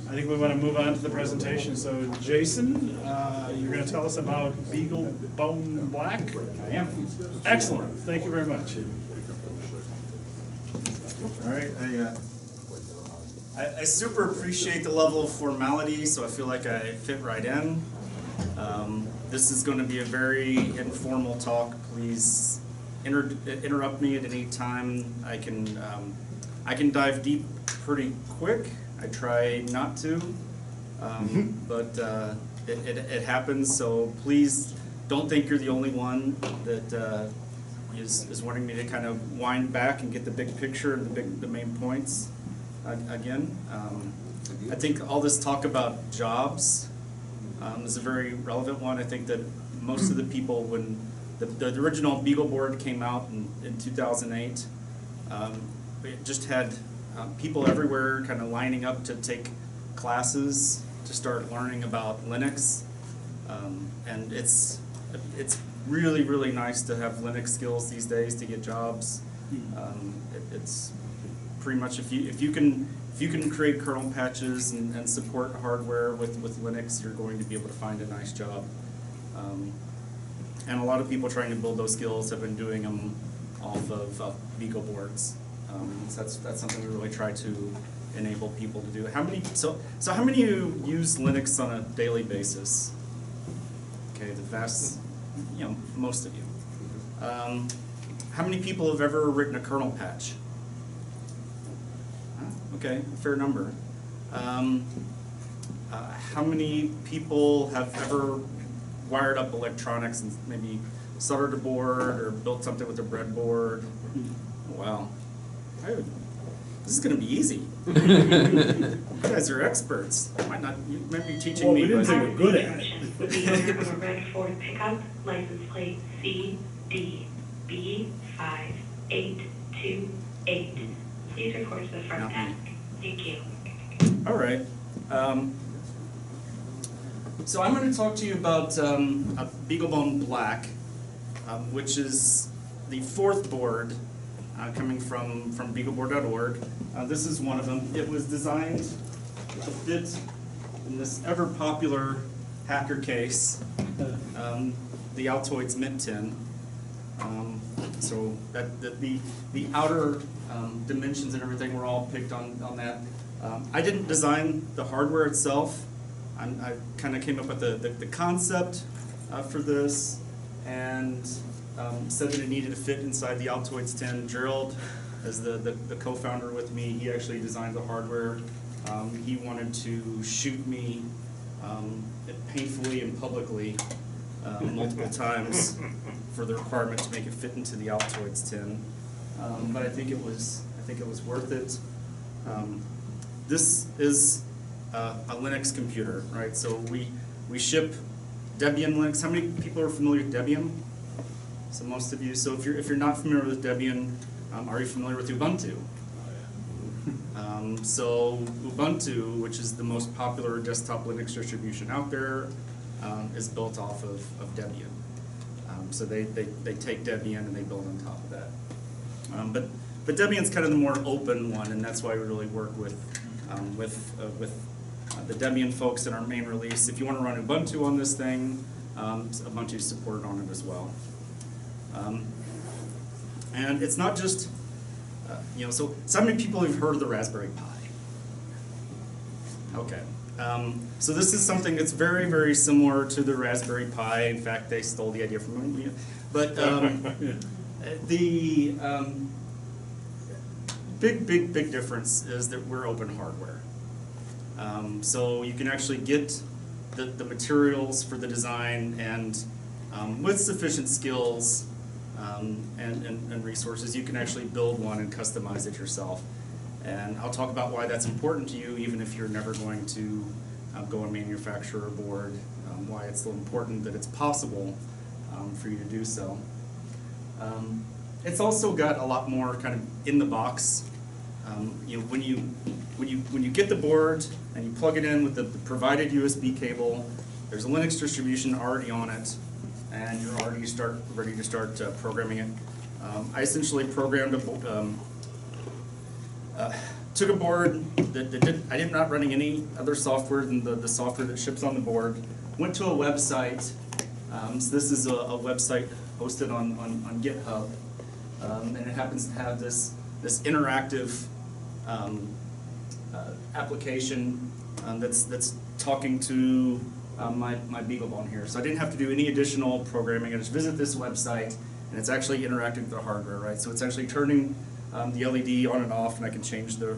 I think we want to move on to the presentation. So Jason, you're going to tell us about BeagleBone Black? I am. Excellent. Thank you very much. All right. I super appreciate the level of formality, so I feel like I fit right in. This is going to be a very informal talk. Please interrupt me at any time. I can dive deep pretty quick. I try not to, but it happens. So please don't think you're the only one that is wanting me to kind of wind back and get the big picture and the main points again. I think all this talk about jobs is a very relevant one. I think that most of the people, when the original BeagleBoard came out in 2008, it just had people everywhere kind of lining up to take classes to start learning about Linux, and it's really, really nice to have Linux skills these days to get jobs. It's pretty much if you can create kernel patches and support hardware with Linux, you're going to be able to find a nice job. And a lot of people trying to build those skills have been doing them off of BeagleBoards. So that's something we really try to enable people to do. So how many of you use Linux on a daily basis? Okay, the vast, most of you. How many people have ever written a kernel patch? Okay, a fair number. How many people have ever wired up electronics and maybe soldered a board or built something with a breadboard? Wow. This is going to be easy. You guys are experts. You might be teaching me. We didn't say we're good at it. Vehicle red Ford pickup, license plate CDB5828. Please report to the front desk. Thank you. All right. So I'm going to talk to you about BeagleBone Black, which is the fourth board coming from BeagleBoard.org. This is one of them. It was designed to fit in this ever popular hacker case, the Altoids Mint tin. So that the outer dimensions and everything were all picked on that. I didn't design the hardware itself. I kind of came up with the concept for this, and said that it needed to fit inside the Altoids tin. Gerald, as the co-founder with me, he actually designed the hardware. He wanted to shoot me painfully and publicly multiple times for the requirement to make it fit into the Altoids tin. But I think it was worth it. This is a Linux computer, right? So we ship Debian Linux. How many people are familiar with Debian? So most of you. So if you're not familiar with Debian, are you familiar with Ubuntu? So Ubuntu, which is the most popular desktop Linux distribution out there, is built off of Debian. So they take Debian and they build on top of that. But Debian's kind of the more open one, and that's why we really work with the Debian folks in our main release. If you want to run Ubuntu on this thing, Ubuntu is supported on it as well. And it's not just, so how many people have heard of the Raspberry Pi? Okay. So this is something that's very, very similar to the Raspberry Pi. In fact, they stole the idea from me. But the big difference is that we're open hardware. So you can actually get the materials for the design, and with sufficient skills and resources, you can actually build one and customize it yourself. And I'll talk about why that's important to you, even if you're never going to go and manufacture a board, why it's so important that it's possible for you to do so. It's also got a lot more kind of in the box. When you get the board and you plug it in with the provided USB cable, there's a Linux distribution already on it, and you're already ready to start programming it. I essentially programmed took a board I did not running any other software than the software that ships on the board. Went to a website. So this is a website hosted on GitHub, and it happens to have this interactive application that's talking to my BeagleBone here. So I didn't have to do any additional programming. I just visit this website, and it's actually interacting with the hardware, right? So it's actually turning the LED on and off, and I can change the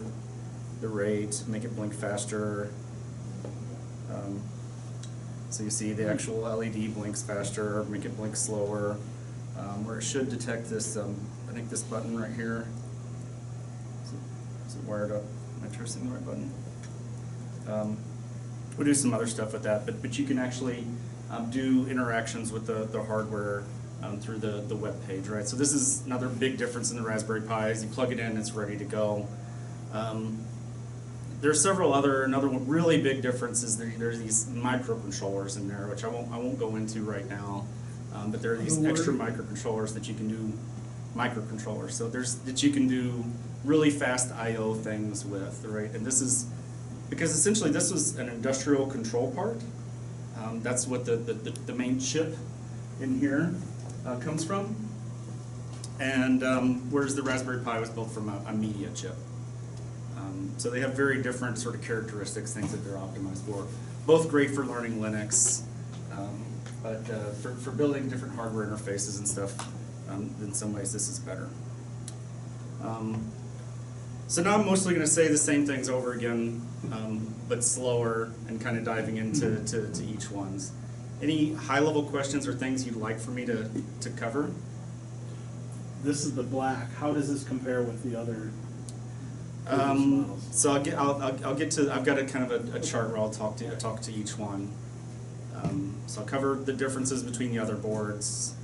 rate, make it blink faster. So you see the actual LED blinks faster, make it blink slower, where it should detect this, I think this button right here. Is it wired up? Am I pressing the right button? We'll do some other stuff with that, but you can actually do interactions with the hardware through the web page, right? So this is another big difference in the Raspberry Pi. As you plug it in, it's ready to go. There are several another really big difference is there's these microcontrollers in there, which I won't go into right now. But there are these extra microcontrollers that you can do microcontrollers. So that you can do really fast I/O things with, right? And this is because essentially this was an industrial control part. That's what the main chip in here comes from. And whereas the Raspberry Pi was built from a media chip. So they have very different sort of characteristics, things that they're optimized for. Both great for learning Linux, but for building different hardware interfaces and stuff, in some ways this is better. So now I'm mostly going to say the same things over again, but slower and kind of diving into to each ones. Any high-level questions or things you'd like for me to cover? This is the black. How does this compare with the other? So I'll get to. I've got a kind of a chart where I'll talk to each one. So I'll cover the differences between the other boards.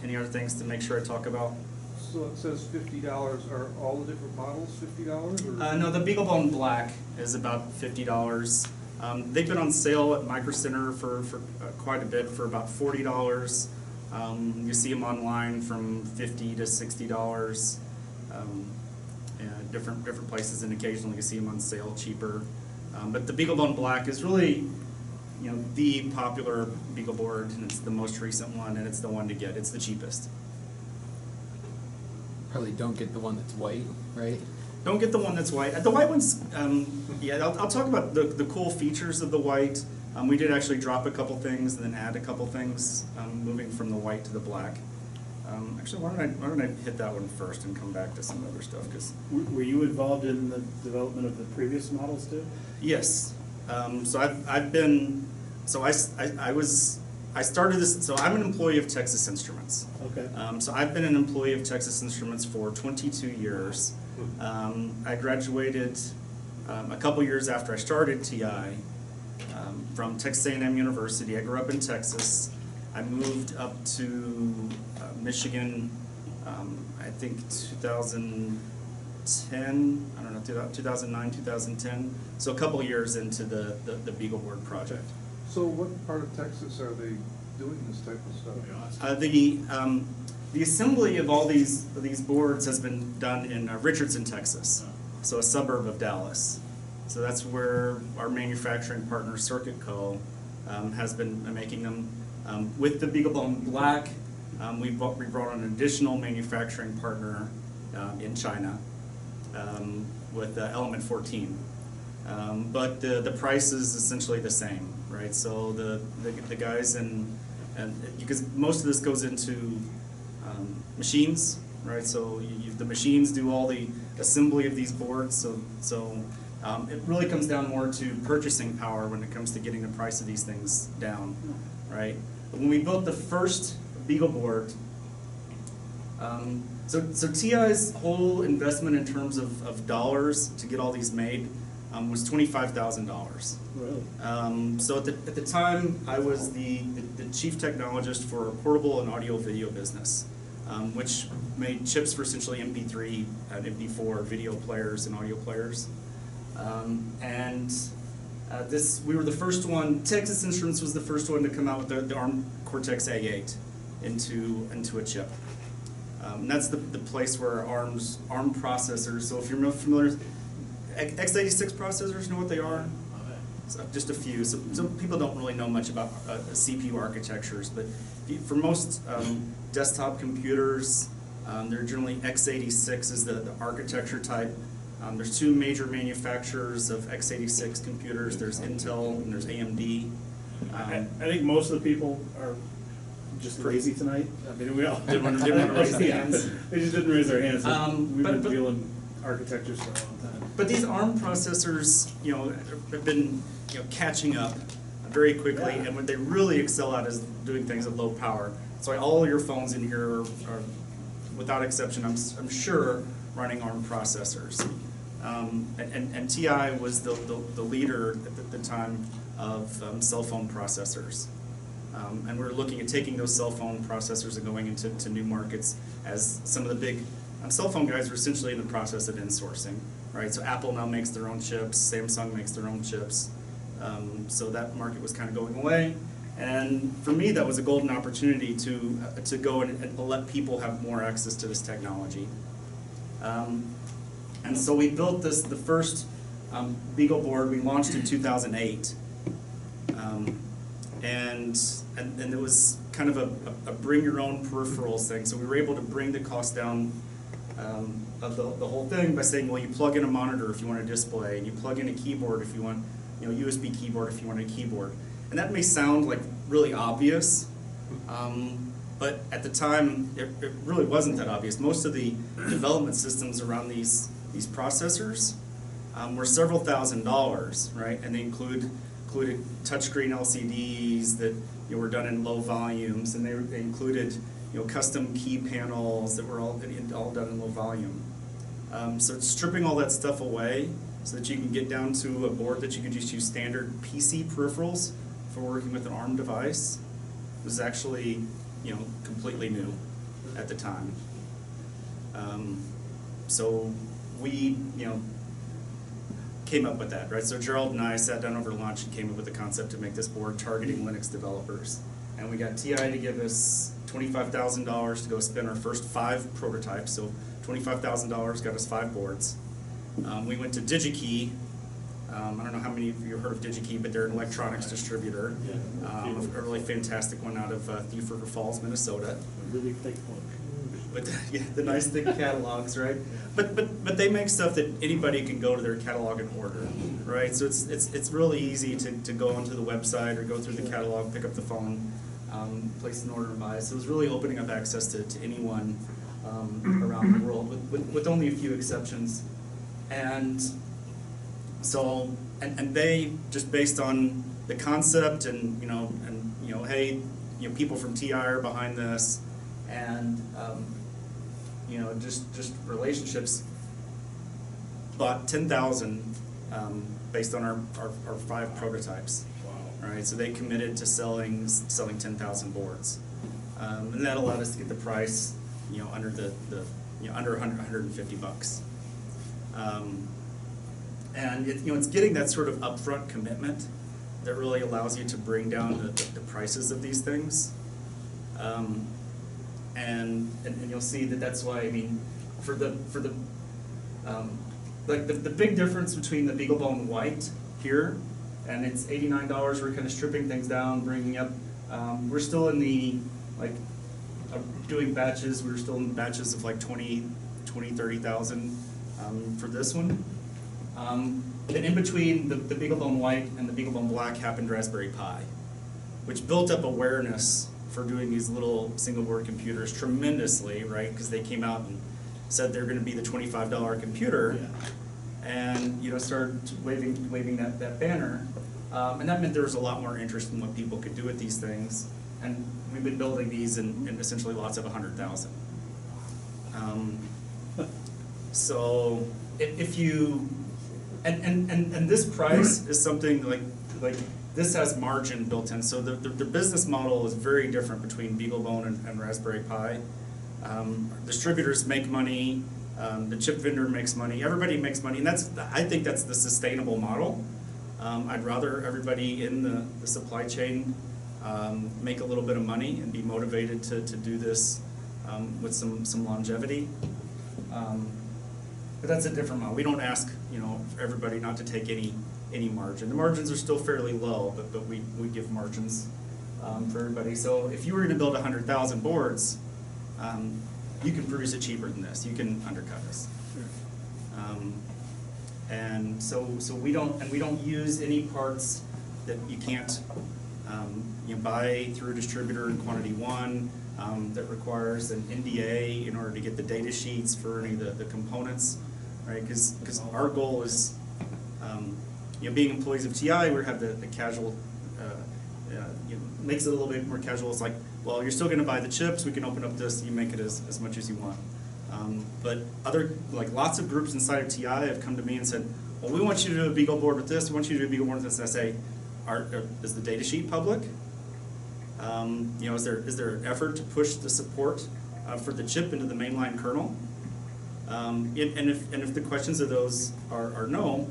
Any other things to make sure I talk about? So it says $50. Are all the different models $50? No, the BeagleBone Black is about $50. They've been on sale at Micro Center for quite a bit, for about $40. You see them online from $50 to $60. Different places, and occasionally you see them on sale cheaper. But the BeagleBone Black is really, the popular Beagle board, and it's the most recent one, and it's the one to get. It's the cheapest. Probably don't get the one that's white, right? Don't get the one that's white. The white one's, I'll talk about the cool features of the white. We did actually drop a couple things and then add a couple things, moving from the white to the black. Actually, why don't I hit that one first and come back to some other stuff? Cause Were you involved in the development of the previous models too? yes. So I've been. So I started this. So I'm an employee of Texas Instruments. Okay. So I've been an employee of Texas Instruments for 22 years. I graduated a couple years after I started TI from Texas A&M University. I grew up in Texas. I moved up to Michigan, I think 2010, I don't know, 2009, 2010. So a couple years into the BeagleBoard project. So what part of Texas are they doing this type of stuff? The assembly of all these boards has been done in Richardson, Texas, so a suburb of Dallas. So that's where our manufacturing partner, Circuit Co., has been making them. With the BeagleBone Black, we brought on an additional manufacturing partner in China with Element 14. But the price is essentially the same, right? So the guys and because most of this goes into machines, right? So the machines do all the assembly of these boards. So it really comes down more to purchasing power when it comes to getting the price of these things down, right? When we built the first BeagleBoard, so TI's whole investment in terms of dollars to get all these made was $25,000. Really? So at the time, I was the chief technologist for a portable and audio video business, which made chips for essentially MP3 and MP4 video players and audio players. We were the first one. Texas Instruments was the first one to come out with the ARM Cortex A8 into a chip. And that's the place where ARM processors. So if you're familiar, x86 processors, know what they are? So just a few. So some people don't really know much about CPU architectures, but for most desktop computers, they're generally x86 is the architecture type. There's two major manufacturers of x86 computers. There's Intel and there's AMD. I think most of the people are just lazy tonight. I mean, we all Didn't want to raise their hands. They just didn't raise their hands. We've but- been dealing architectures for a long time. But these ARM processors, have been, catching up very quickly, Yeah. and what they really excel at is doing things at low power. So all your phones in here are, without exception, I'm sure, running ARM processors. And TI was the leader at the time of cell phone processors. And we're looking at taking those cell phone processors and going into new markets, as some of the big cell phone guys are essentially in the process of insourcing, right? So Apple now makes their own chips, Samsung makes their own chips. So that market was kind of going away. And for me, that was a golden opportunity to go and let people have more access to this technology. And so we built the first BeagleBoard. We launched in 2008. And it was kind of a bring your own peripherals thing. So we were able to bring the cost down of the whole thing by saying, well, you plug in a monitor if you want a display, and you plug in a keyboard if you want, USB keyboard if you want a keyboard. And that may sound like really obvious, but at the time, it really wasn't that obvious. Most of the development systems around these processors were several $1,000s, right? And they included touchscreen LCDs that were done in low volumes, and they included custom key panels that were all done in low volume. So it's stripping all that stuff away so that you can get down to a board that you could just use standard PC peripherals for working with an ARM device. It was actually completely new at the time. So we came up with that, right? So Gerald and I sat down over lunch and came up with the concept to make this board targeting Linux developers. And we got TI to give us $25,000 to go spin our first 5 prototypes. So $25,000 got us 5 boards. We went to DigiKey. I don't know how many of you have heard of DigiKey, but they're an electronics distributor. A really fantastic one out of Thief River Falls, Minnesota. A really thick book. But the nice thick catalogs, right? But they make stuff that anybody can go to their catalog and order, right? So it's really easy to go onto the website or go through the catalog, pick up the phone, place an order and buy. So it was really opening up access to anyone around the world, with only a few exceptions. And so and they just based on the concept and hey, people from TI are behind this, and just relationships, bought 10,000 based on our 5 prototypes. Wow. Right, so they committed to selling 10,000 boards, and that allowed us to get the price under under $150. And it's getting that sort of upfront commitment that really allows you to bring down the prices of these things. And you'll see that's why, I mean, for the big difference between the BeagleBone White here, and it's $89, we're kind of stripping things down, bringing up, we're still in the, doing batches, we're still in batches of 30,000 for this one. And in between the BeagleBone White and the BeagleBone Black happened Raspberry Pi, which built up awareness for doing these little single board computers tremendously, right? Because they came out and said they're going to be the $25 computer, and started waving that banner, and that meant there was a lot more interest in what people could do with these things. And we've been building these in essentially lots of 100,000. So if you and this price is something like this has margin built in. So the business model is very different between BeagleBone and Raspberry Pi. Distributors make money, the chip vendor makes money, everybody makes money, and I think that's the sustainable model. I'd rather everybody in the supply chain make a little bit of money and be motivated to do this with some longevity. But that's a different model. We don't ask, for everybody not to take any margin. The margins are still fairly low, but we give margins for everybody. So if you were gonna build 100,000 boards, you can produce it cheaper than this. You can undercut us. And so we don't use any parts that you can't buy through a distributor in quantity one, that requires an NDA in order to get the data sheets for any of the components, right? Because our goal is, being employees of TI, we have the casual, makes it a little bit more casual. It's like, well, you're still going to buy the chips. We can open up this. You make it as much as you want. But lots of groups inside of TI have come to me and said, well, we want you to do a Beagle board with this. We want you to do a BeagleBoard with this. And I say, is the data sheet public? Is there an effort to push the support for the chip into the mainline kernel? And if the questions of those are no,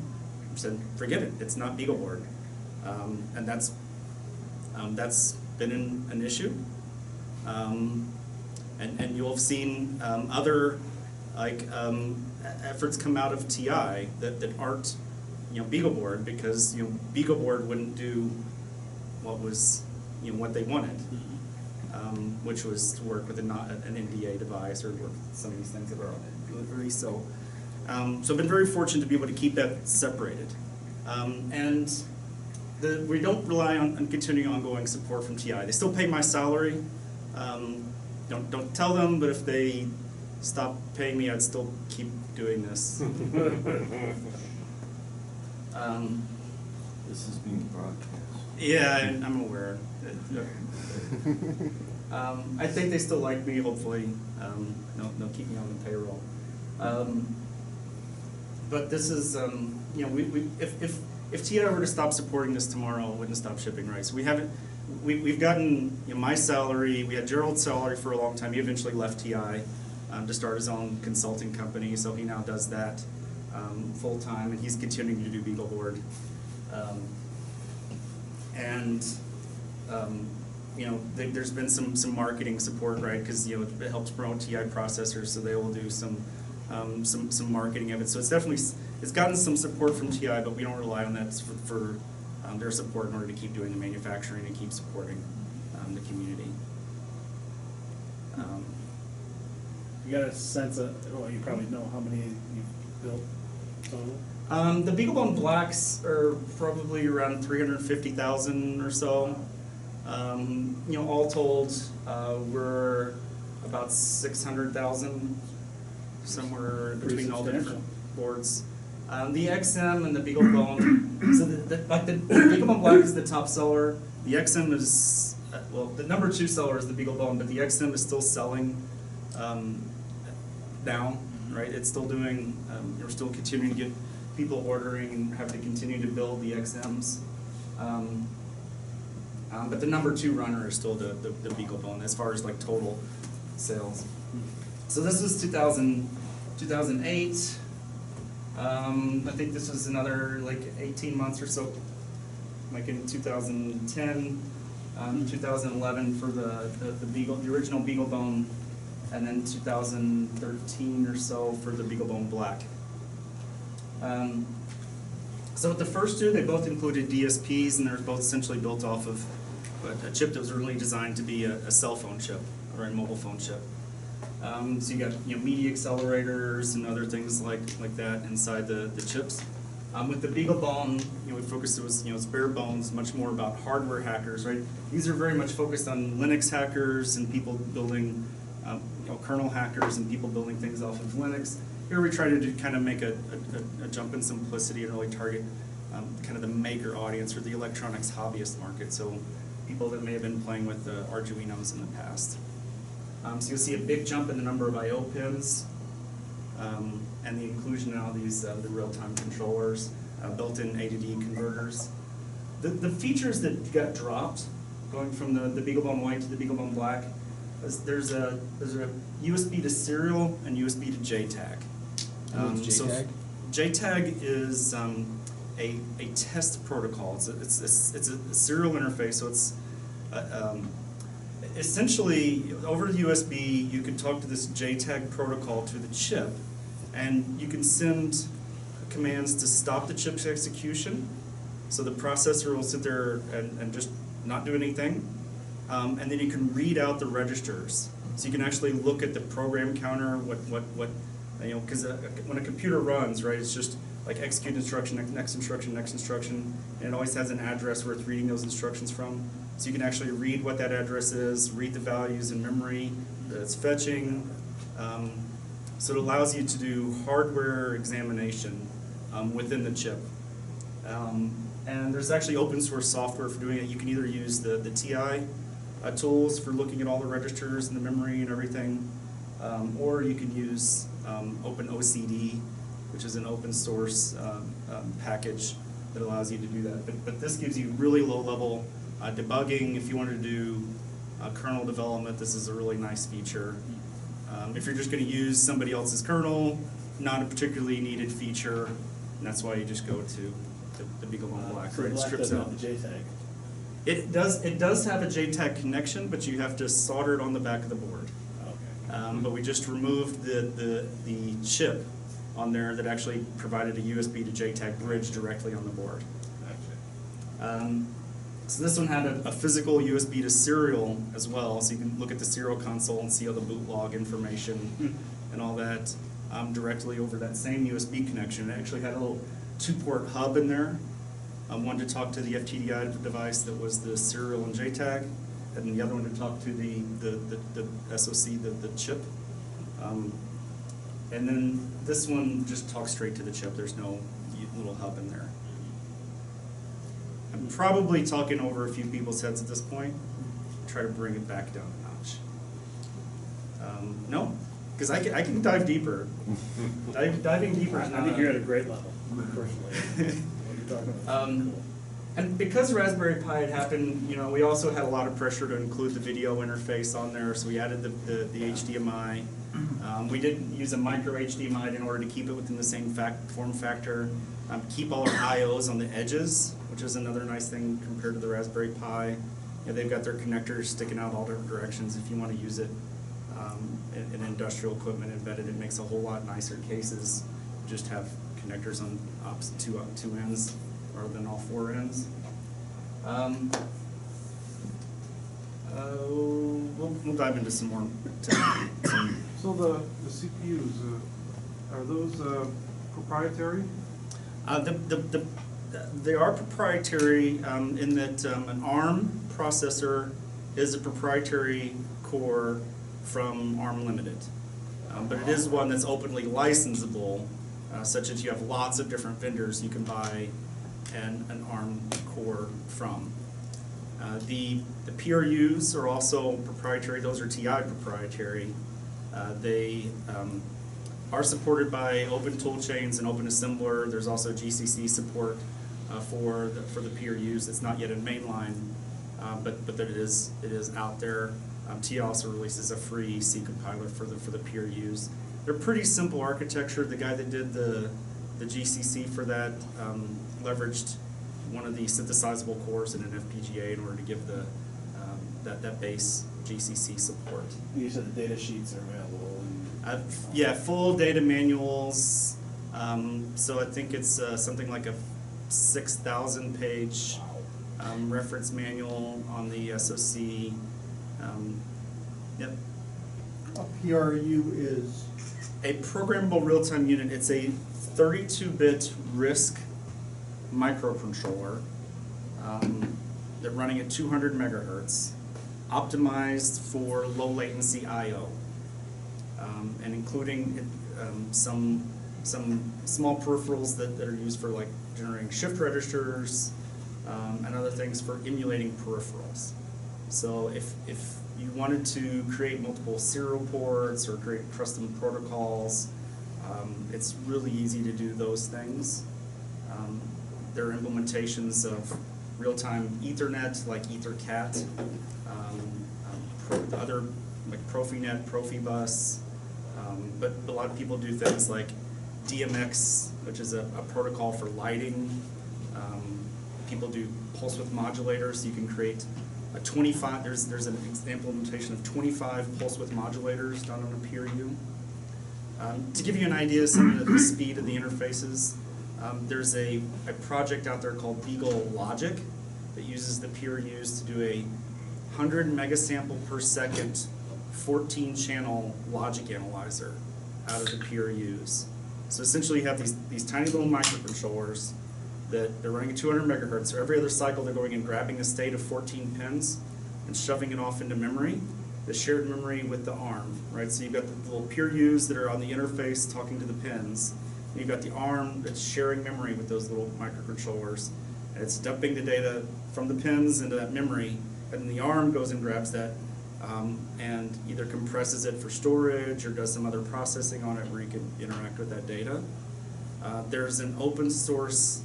I said, forget it. It's not BeagleBoard, and that's been an issue. And you'll have seen other efforts come out of TI that aren't BeagleBoard, because BeagleBoard wouldn't do what was what they wanted, which was to work with an NDA device or work with some of these things that are on delivery. So I've been very fortunate to be able to keep that separated, and we don't rely on continuing ongoing support from TI. They still pay my salary. Don't tell them, but if they stop paying me, I'd still keep doing this. This is being broadcast. Yeah, I'm aware. I think they still like me, hopefully. They'll keep me on the payroll. But this is, if TI were to stop supporting this tomorrow, it wouldn't stop shipping, right? So we've gotten my salary. We had Gerald's salary for a long time. He eventually left TI to start his own consulting company, so he now does that full time, and he's continuing to do BeagleBoard. There's been some marketing support, right? Because it helps promote TI processors, so they will do some marketing of it. So it's gotten some support from TI, but we don't rely on that for their support in order to keep doing the manufacturing and keep supporting the community. You got a sense of, well, you probably know how many you've built total? The BeagleBone Blacks are probably around 350,000 or so. All told, we're about 600,000, somewhere between all the different boards. The XM and the BeagleBone, so the BeagleBone Black is the top seller. The XM is, the number 2 seller is the BeagleBone, but the XM is still selling now, right? It's still doing, we're still continuing to get people ordering and have to continue to build the XMs. But the number 2 runner is still the BeagleBone as far as total sales. So this was 2008. I think this was another 18 months or so, in 2010, 2011 for the original BeagleBone, and then 2013 or so for the BeagleBone Black. So with the first 2, they both included DSPs, and they're both essentially built off of a chip that was originally designed to be a cell phone chip or a mobile phone chip. So you got media accelerators and other things like that inside the chips. With the BeagleBone, we focused, it's bare bones, much more about hardware hackers, right? These are very much focused on Linux hackers and people building, kernel hackers and people building things off of Linux. Here we try to kind of make a jump in simplicity and really target kind of the maker audience or the electronics hobbyist market, so people that may have been playing with Arduinos in the past. So you'll see a big jump in the number of I/O pins, and the inclusion of these the real-time controllers, built-in A to D converters. The features that got dropped going from the BeagleBone White to the BeagleBone Black, there's a USB to serial and USB to JTAG. What's so JTAG? JTAG is a test protocol. It's a serial interface, so it's essentially over the USB you could talk to this JTAG protocol to the chip, and you can send commands to stop the chip's execution. So the processor will sit there and just not do anything. And then you can read out the registers. So you can actually look at the program counter, because when a computer runs, right, it's just like execute instruction, next instruction, next instruction, and it always has an address where it's reading those instructions from. So you can actually read what that address is, read the values in memory that it's fetching. So it allows you to do hardware examination within the chip. And there's actually open source software for doing it. You can either use the TI tools for looking at all the registers and the memory and everything, or you can use OpenOCD, which is an open source package that allows you to do that. But this gives you really low level debugging. If you wanted to do kernel development, this is a really nice feature. If you're just going to use somebody else's kernel, not a particularly needed feature, and that's why you just go to the BeagleBone Black. So Right? It Black strips doesn't out. have the JTAG. It does have a JTAG connection, but you have to solder it on the back of the board. Okay. But we just removed the chip on there that actually provided a USB to JTAG bridge directly on the board. Gotcha. So this one had a physical USB to serial as well, so you can look at the serial console and see all the boot log information and all that directly over that same USB connection. It actually had a little 2-port hub in there. One to talk to the FTDI device that was the serial and JTAG, and then the other one to talk to the SoC, the chip. And then this one just talks straight to the chip. There's no little hub in there. I'm probably talking over a few people's heads at this point. Try to bring it back down a notch. No? Because I can dive deeper. Diving deeper is I not think you're at a great level, personally. What you're talking about. And because Raspberry Pi had happened, we also had a lot of pressure to include the video interface on there, so we added the HDMI. We didn't use a micro HDMI in order to keep it within the same form factor. Keep all our IOs on the edges, which is another nice thing compared to the Raspberry Pi. They've got their connectors sticking out all different directions if you want to use it in industrial equipment embedded. It makes a whole lot nicer cases. Just have connectors on opposite two ends rather than all 4 ends. We'll dive into some more. So the CPUs, are those proprietary? They are proprietary in that an ARM processor is a proprietary core from ARM Limited. But it is one that's openly licensable, such as you have lots of different vendors you can buy an ARM core from. The PRUs are also proprietary. Those are TI proprietary. They are supported by open toolchains and open assembler. There's also GCC support for the PRUs. It's not yet in mainline, but that it is out there. TI also releases a free C compiler for the PRUs. They're pretty simple architecture. The guy that did the GCC for that leveraged one of the synthesizable cores in an FPGA in order to give that base GCC support. You said the data sheets are available. Yeah, full data manuals. So I think it's something like a 6,000 page reference manual on the SoC. Yep. A PRU is? A programmable real-time unit. It's a 32-bit RISC microcontroller that running at 200 megahertz, optimized for low latency I/O, and including some small peripherals that are used for like generating shift registers and other things for emulating peripherals. So if you wanted to create multiple serial ports or create custom protocols, it's really easy to do those things. There are implementations of real-time Ethernet like EtherCAT, other like Profinet, Profibus, but a lot of people do things like DMX, which is a protocol for lighting. People do pulse width modulators, so you can create a 25. There's an implementation of 25 pulse width modulators done on a PRU. To give you an idea of some of the speed of the interfaces, there's a project out there called BeagleLogic that uses the PRUs to do a 100 megasample per second 14-channel logic analyzer out of the PRUs. So essentially you have these tiny little microcontrollers that they're running at 200 megahertz. So every other cycle they're going and grabbing a state of 14 pins and shoving it off into memory, the shared memory with the ARM, right? So you've got the little PRUs that are on the interface talking to the pins. And you've got the ARM that's sharing memory with those little microcontrollers. And it's dumping the data from the pins into that memory, and then the ARM goes and grabs that and either compresses it for storage or does some other processing on it where you can interact with that data. There's an open source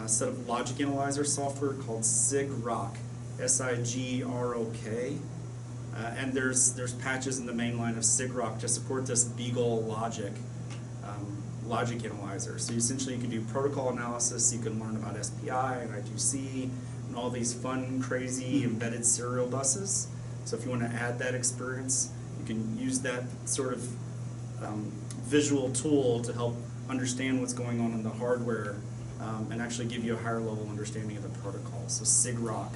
set of logic analyzer software called SIGROK, SIGROK, and there's patches in the main line of SIGROK to support this BeagleLogic logic analyzer. So essentially you can do protocol analysis, you can learn about SPI and I2C and all these fun, crazy embedded serial buses. So if you want to add that experience, you can use that sort of visual tool to help understand what's going on in the hardware and actually give you a higher level understanding of the protocol. So SIGROK.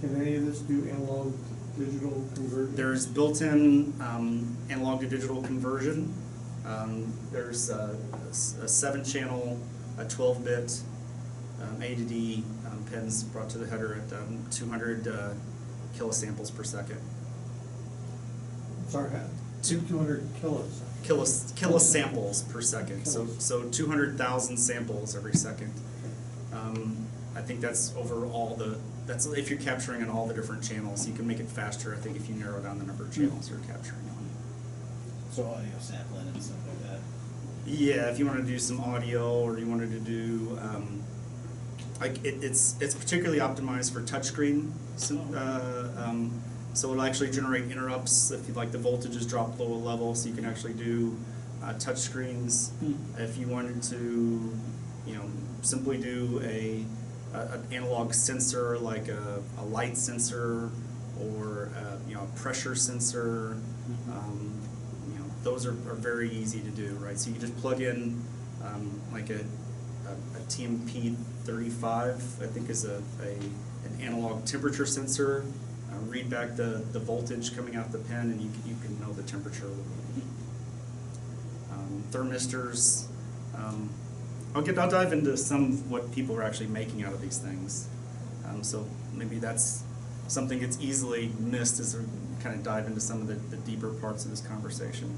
Can any of this do analog to digital conversion? There's built-in analog to digital conversion. There's a 7-channel, a 12-bit A to D pins brought to the header at 200 kilosamples per second. Sorry, 200 kilos. Kilosamples per second. So 200,000 samples every second. I think that's over all that's if you're capturing on all the different channels. You can make it faster, I think, if you narrow down the number of channels you're capturing on. So audio sampling and stuff like that. Yeah, if you want to do some audio, or you wanted to do, it's particularly optimized for touchscreen. So it'll actually generate interrupts if the voltage is dropped below a level, so you can actually do touch screens. If you wanted to, simply do an analog sensor like a light sensor or a pressure sensor. Those are very easy to do, right? So you just plug in like a TMP35, I think is an analog temperature sensor. Read back the voltage coming out the pin, and you can know the temperature. Thermistors. I'll dive into some of what people are actually making out of these things. So maybe that's something that's easily missed as we kind of dive into some of the deeper parts of this conversation.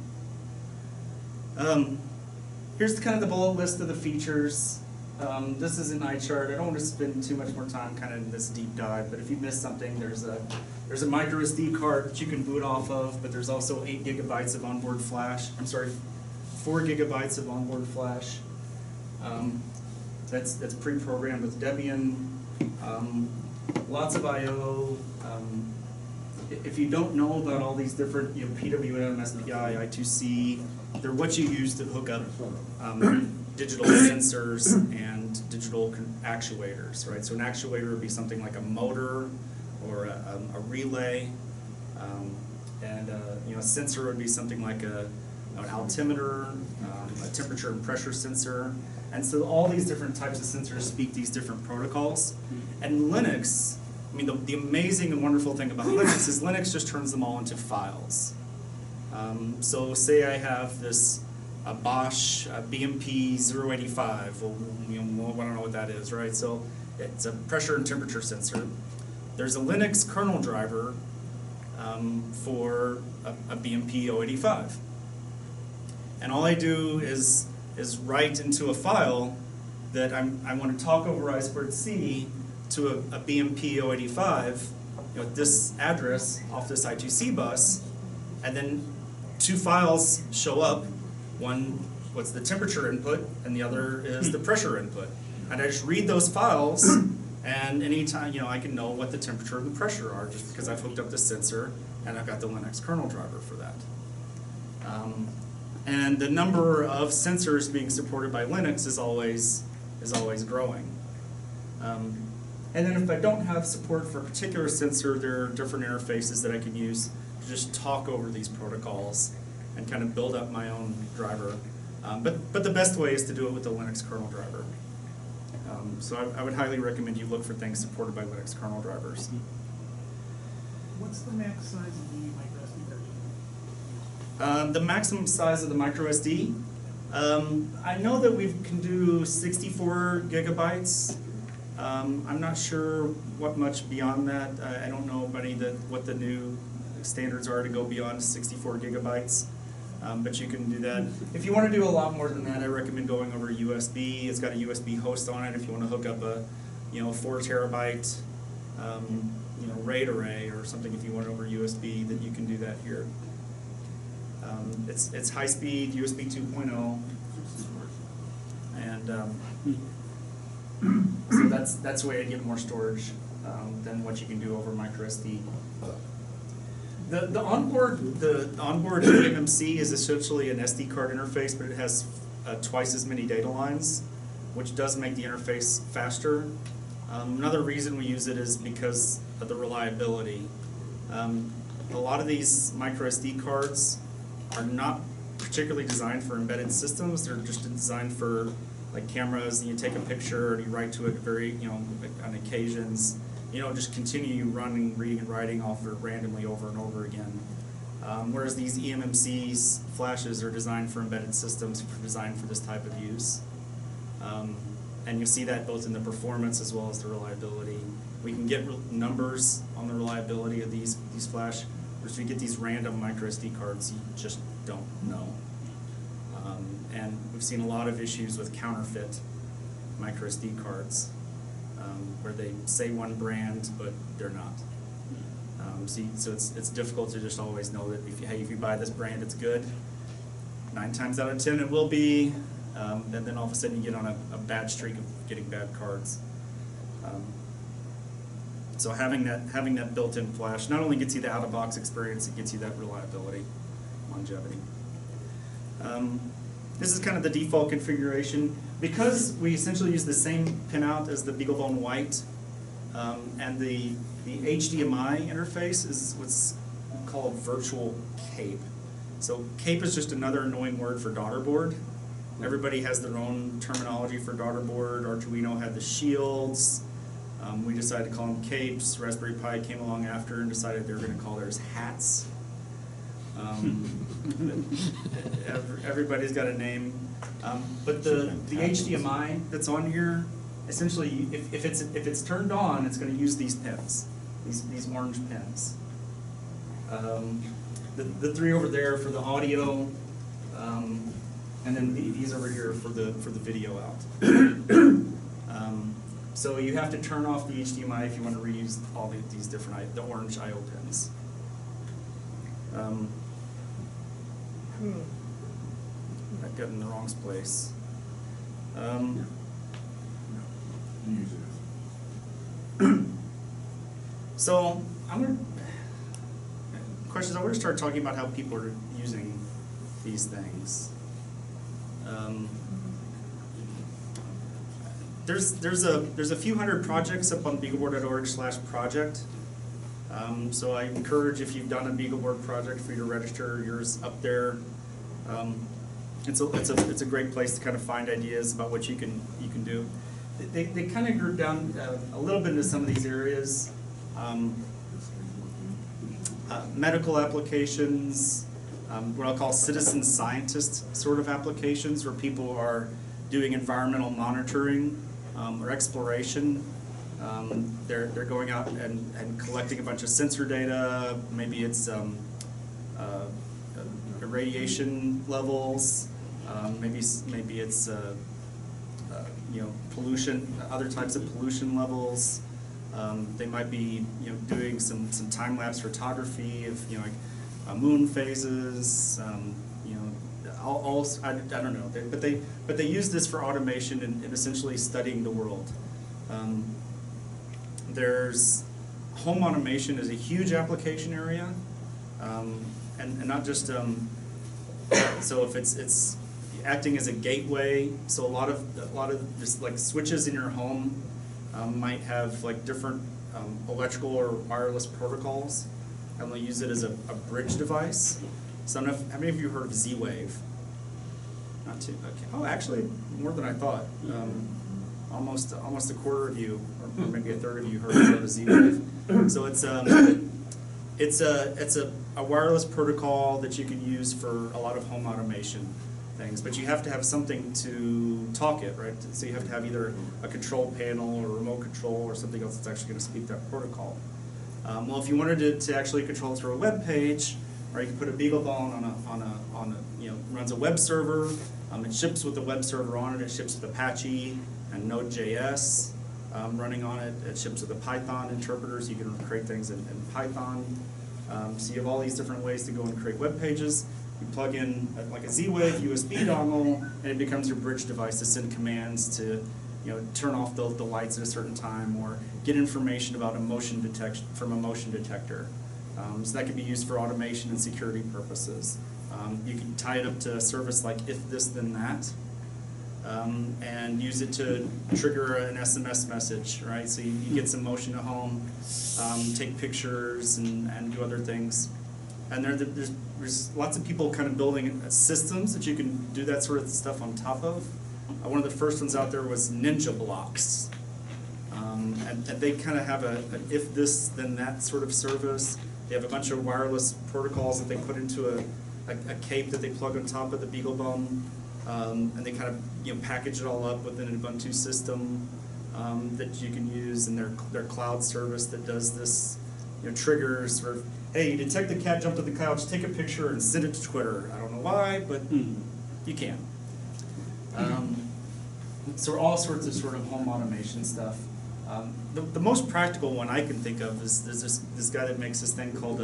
Here's kind of the bullet list of the features. This is an eye chart. I don't want to spend too much more time kind of in this deep dive, but if you missed something, there's a micro SD card that you can boot off of, but there's also 8 gigabytes of onboard flash. 4 gigabytes of onboard flash. That's pre-programmed with Debian. Lots of I/O. If you don't know about all these different, PWM, SPI, I2C, they're what you use to hook up digital sensors and digital actuators, right? So an actuator would be something like a motor or a relay, and a sensor would be something like an altimeter, a temperature and pressure sensor. And so all these different types of sensors speak these different protocols. And Linux, the amazing and wonderful thing about Linux is Linux just turns them all into files. So say I have this Bosch BMP 085, well, I don't know what that is, right? So it's a pressure and temperature sensor. There's a Linux kernel driver for a BMP 085. And all I do is write into a file that I want to talk over I2C to a BMP 085, this address off this I2C bus, and then 2 files show up. One, what's the temperature input, and the other is the pressure input. And I just read those files, and anytime, I can know what the temperature and the pressure are just because I've hooked up the sensor and I've got the Linux kernel driver for that. And the number of sensors being supported by Linux is always growing. And then if I don't have support for a particular sensor, there are different interfaces that I can use to just talk over these protocols and kind of build up my own driver. But the best way is to do it with the Linux kernel driver. So I would highly recommend you look for things supported by Linux kernel drivers. What's the max size of the micro SD card? The maximum size of the micro SD, I know that we can do 64 gigabytes. I'm not sure what much beyond that. I don't know what the new standards are to go beyond 64 gigabytes. But you can do that. If you want to do a lot more than that, I recommend going over USB. It's got a USB host on it. If you want to hook up a 4 terabyte RAID array or something, if you want over USB, then you can do that here. It's high speed USB 2.0, and so that's the way I get more storage than what you can do over micro SD. The onboard eMMC is essentially an SD card interface, but it has twice as many data lines, which does make the interface faster. Another reason we use it is because of the reliability. A lot of these micro SD cards are not particularly designed for embedded systems. They're just designed for like cameras, and you take a picture and you write to it very, on occasions. Just continue running, reading, and writing off it randomly over and over again. Whereas these eMMCs, flashes, are designed for embedded systems, designed for this type of use. And you see that both in the performance as well as the reliability. We can get numbers on the reliability of these flash, whereas if you get these random micro SD cards, you just don't know. And we've seen a lot of issues with counterfeit micro SD cards. Where they say one brand, but they're not. So it's difficult to just always know that if you buy this brand, it's good. 9 times out of 10, it will be. And then all of a sudden, you get on a bad streak of getting bad cards. So having that built-in flash not only gets you the out-of-box experience, it gets you that reliability, longevity. This is kind of the default configuration. Because we essentially use the same pinout as the BeagleBone White, and the HDMI interface is what's called virtual CAPE. So CAPE is just another annoying word for daughter board. Everybody has their own terminology for daughter board. Arduino had the shields. We decided to call them capes. Raspberry Pi came along after and decided they were going to call theirs hats. Everybody's got a name, but the HDMI that's on here, essentially, if it's turned on, it's going to use these pins, these orange pins. The 3 over there for the audio, and then these over here for the video out. So you have to turn off the HDMI if you want to reuse all these different the orange I/O pins. I got in the wrong place. So I'm gonna start talking about how people are using these things. There's a few hundred projects up on BeagleBoard.org/project. So I encourage, if you've done a BeagleBoard project, for you to register yours up there. It's a great place to kind of find ideas about what you can do. They kind of group down a little bit into some of these areas. Medical applications, what I'll call citizen scientist sort of applications, where people are doing environmental monitoring or exploration. They're going out and collecting a bunch of sensor data. Maybe it's radiation levels. Maybe it's pollution, other types of pollution levels. They might be doing some time-lapse photography of moon phases. I don't know. But they use this for automation and essentially studying the world. There's home automation is a huge application area, and not just so if it's acting as a gateway. So a lot of just like switches in your home might have like different electrical or wireless protocols, and they'll use it as a bridge device. So I don't know how many of you heard of Z-Wave? Not too, okay. Oh, actually, more than I thought. Almost a quarter of you, or maybe a third of you heard of Z-Wave. So it's a wireless protocol that you can use for a lot of home automation things, but you have to have something to talk it, right? So you have to have either a control panel or remote control or something else that's actually going to speak that protocol. Well, if you wanted to actually control it through a web page, or you can put a BeagleBone on a runs a web server. It ships with the web server on it. It ships with Apache and Node.js running on it. It ships with a Python interpreter, so you can create things in Python. So you have all these different ways to go and create web pages. You plug in like a Z-Wave USB dongle, and it becomes your bridge device to send commands to, turn off the lights at a certain time, or get information about a motion detection from a motion detector. So that can be used for automation and security purposes. You can tie it up to a service like if this then that, and use it to trigger an SMS message, right? So you get some motion at home, take pictures and do other things. And there's lots of people kind of building systems that you can do that sort of stuff on top of. One of the first ones out there was Ninja Blocks. And they kind of have an if this then that sort of service. They have a bunch of wireless protocols that they put into a cape that they plug on top of the BeagleBone, and they kind of package it all up within an Ubuntu system that you can use in their cloud service that does this, triggers for, hey, you detect the cat jumped to the couch, take a picture and send it to Twitter. I don't know why, but you can. So all sorts of sort of home automation stuff. The most practical one I can think of is there's this guy that makes this thing called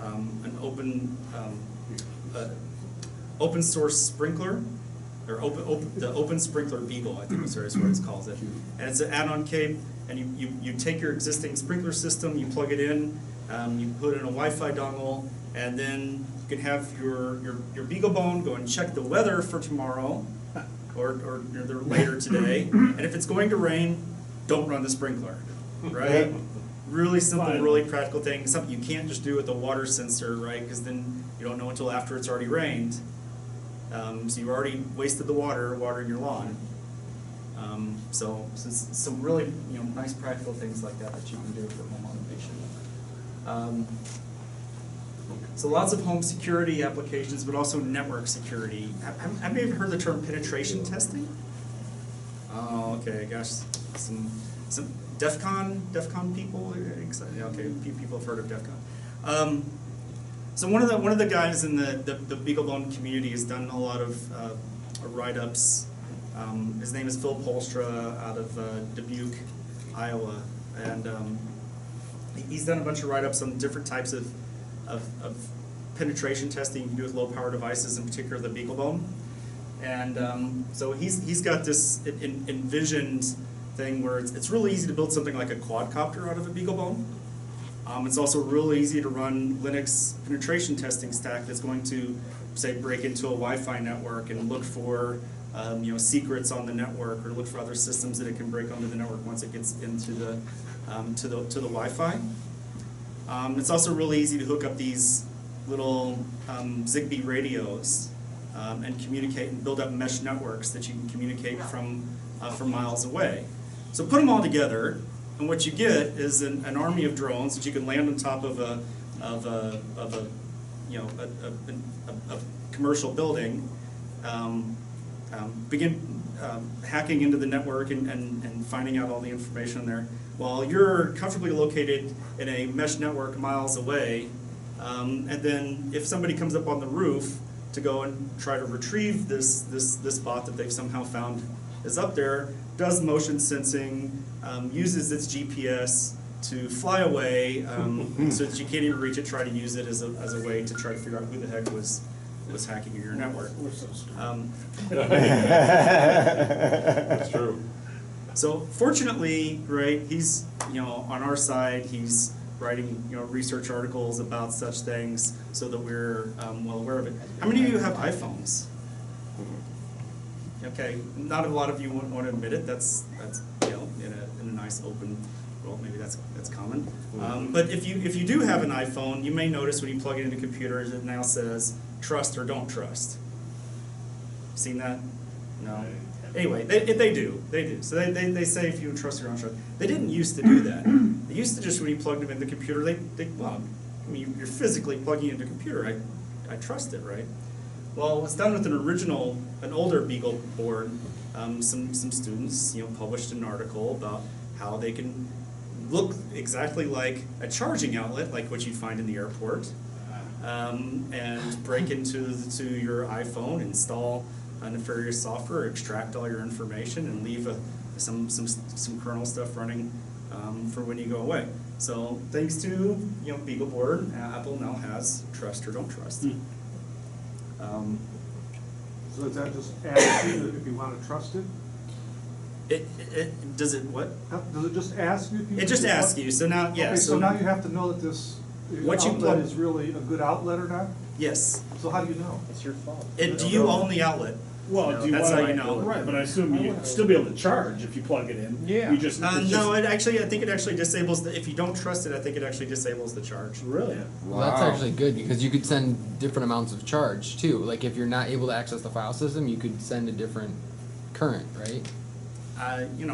an open source sprinkler, or the open sprinkler beagle, I think is what it calls it. And it's an add-on cape, and you take your existing sprinkler system, you plug it in, you put in a Wi-Fi dongle, and then you can have your BeagleBone go and check the weather for tomorrow, or later today. And if it's going to rain, don't run the sprinkler, right? Really simple, really practical thing. Something you can't just do with a water sensor, right? Because then you don't know until after it's already rained. So you've already wasted the water watering your lawn. So some really nice practical things like that that you can do for home automation. So lots of home security applications, but also network security. Have you ever heard the term penetration testing? Oh, okay, gosh, some DEF CON people. Okay, people have heard of DEF CON. So one of the guys in the BeagleBone community has done a lot of write-ups. His name is Phil Polstra out of Dubuque, Iowa, and he's done a bunch of write-ups on different types of penetration testing you can do with low-power devices, in particular the BeagleBone. And so he's got this envisioned thing where it's really easy to build something like a quadcopter out of a BeagleBone. It's also really easy to run Linux penetration testing stack that's going to, say, break into a Wi-Fi network and look for secrets on the network, or look for other systems that it can break onto the network once it gets into the to the Wi-Fi. It's also really easy to hook up these little Zigbee radios and communicate and build up mesh networks that you can communicate from miles away. So put them all together, and what you get is an army of drones that you can land on top of a commercial building, begin hacking into the network and finding out all the information there, while you're comfortably located in a mesh network miles away. And then if somebody comes up on the roof to go and try to retrieve this bot that they've somehow found is up there, does motion sensing, uses its GPS to fly away so that you can't even reach it, try to use it as a way to try to figure out who the heck was hacking your network. We're so stupid. That's true. So fortunately, right, he's on our side. He's writing research articles about such things so that we're well aware of it. How many of you have iPhones? Okay, not a lot of you want to admit it. That's in a nice open Well, maybe that's common. But if you do have an iPhone, you may notice when you plug it into computers, it now says trust or don't trust. Seen that? No. Anyway, they do. So they say if you trust or don't trust. They didn't used to do that. They used to just when you plugged them in the computer, well, I mean, you're physically plugging into a computer. I trust it, right? Well, it's done with an older Beagle board. Some students, published an article about how they can look exactly like a charging outlet, like what you'd find in the airport, and break into your iPhone, install nefarious software, extract all your information, and leave some kernel stuff running for when you go away. So thanks to BeagleBoard, Apple now has trust or don't trust. So does that just ask you if you want to trust it? It does it what? Does it just ask you if you? It just asks you. So now, yeah. Okay, so now you have to know that this What you outlet plug- is really a good outlet or not? Yes. So how do you know? It's your fault. Do you own the outlet? Well, do you That's want how to, you know. right, but I assume you'd still be able to charge if you plug it in. Yeah. You just, it's No, just, I think it actually disables if you don't trust it, I think it actually disables the charge. really? Well, that's actually good because you could send different amounts of charge too. Like if you're not able to access the file system, you could send a different current, right? I don't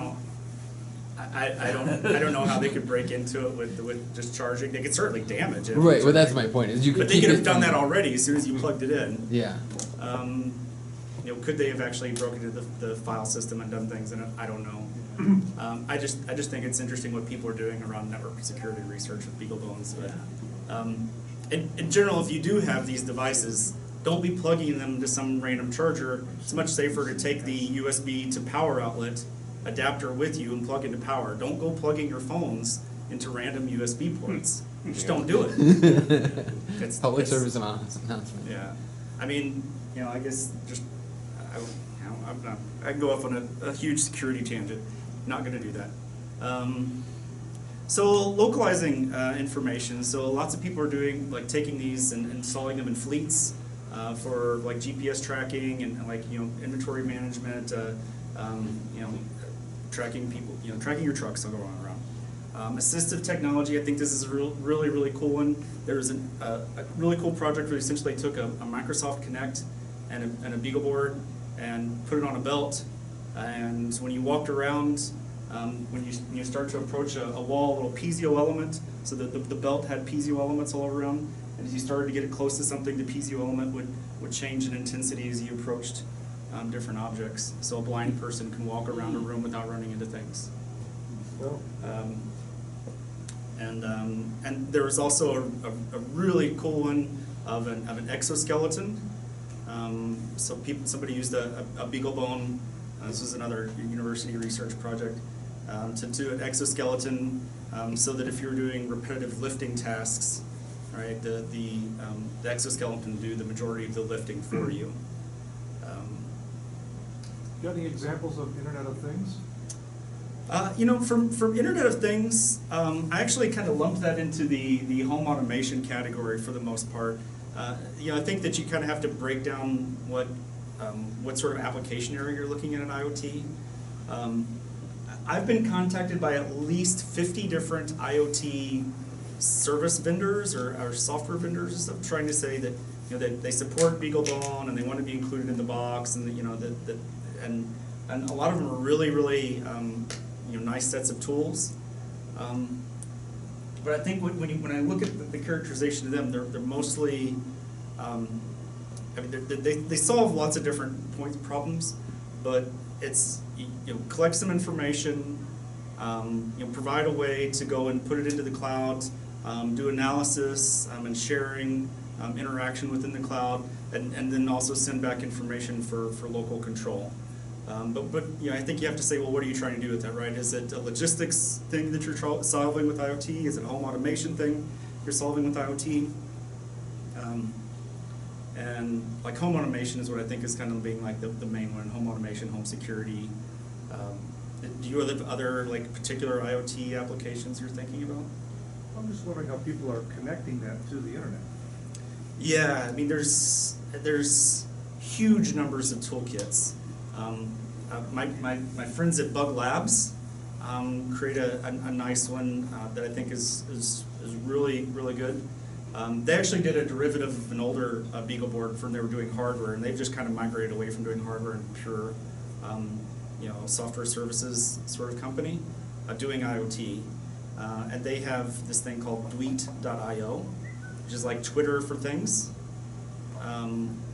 know how they could break into it with just charging. They could certainly damage it. Right. Well, that's my point. Is you could. But they keep could have it done from- that already as soon as you plugged it in. Yeah. Could they have actually broken into the file system and done things in it? I don't know. I just think it's interesting what people are doing around network security research with BeagleBones. But, in general, if you do have these devices, don't be plugging them to some random charger. It's much safer to take the USB to power outlet adapter with you and plug into power. Don't go plugging your phones into random USB ports. Just don't do it. Public service announcement. Yeah, I mean, I guess just I can go off on a huge security tangent. Not going to do that. So localizing information. So lots of people are doing taking these and installing them in fleets for GPS tracking and inventory management. Tracking people. Tracking your trucks all going around. Assistive technology, I think this is a really cool one. There's a really cool project where essentially they took a Microsoft Kinect and a BeagleBoard and put it on a belt, and when you walked around, when you start to approach a wall, a little piezo element, so that the belt had piezo elements all around, and as you started to get it close to something, the piezo element would change in intensity as you approached different objects. So a blind person can walk around a room without running into things. And there was also a really cool one of an exoskeleton. So somebody used a BeagleBone. This was another university research project to do an exoskeleton so that if you're doing repetitive lifting tasks, right, the exoskeleton will do the majority of the lifting for you. Got any examples of Internet of Things? From Internet of Things, I actually kind of lumped that into the home automation category for the most part. I think that you kind of have to break down what sort of application area you're looking at in IoT. I've been contacted by at least 50 different IoT service vendors or software vendors and stuff, trying to say that that they support BeagleBone and they want to be included in the box, and and a lot of them are really nice sets of tools. But I think when I look at the characterization of them, they're mostly, they solve lots of different problems, but it's collect some information, provide a way to go and put it into the cloud, do analysis and sharing, interaction within the cloud, and then also send back information for local control. But I think you have to say, well, what are you trying to do with that, right? Is it a logistics thing that you're solving with IoT? Is it a home automation thing you're solving with IoT? And home automation is what I think is kind of being the main one. Home automation, home security. Do you have other particular IoT applications you're thinking about? I'm just wondering how people are connecting that to the internet. Yeah, I mean, there's huge numbers of toolkits. My friends at Bug Labs create a nice one that I think is really, really good. They actually did a derivative of an older BeagleBoard from they were doing hardware, and they've just kind of migrated away from doing hardware and pure, software services sort of company, doing IoT. And they have this thing called Dweet.io, which is like Twitter for things.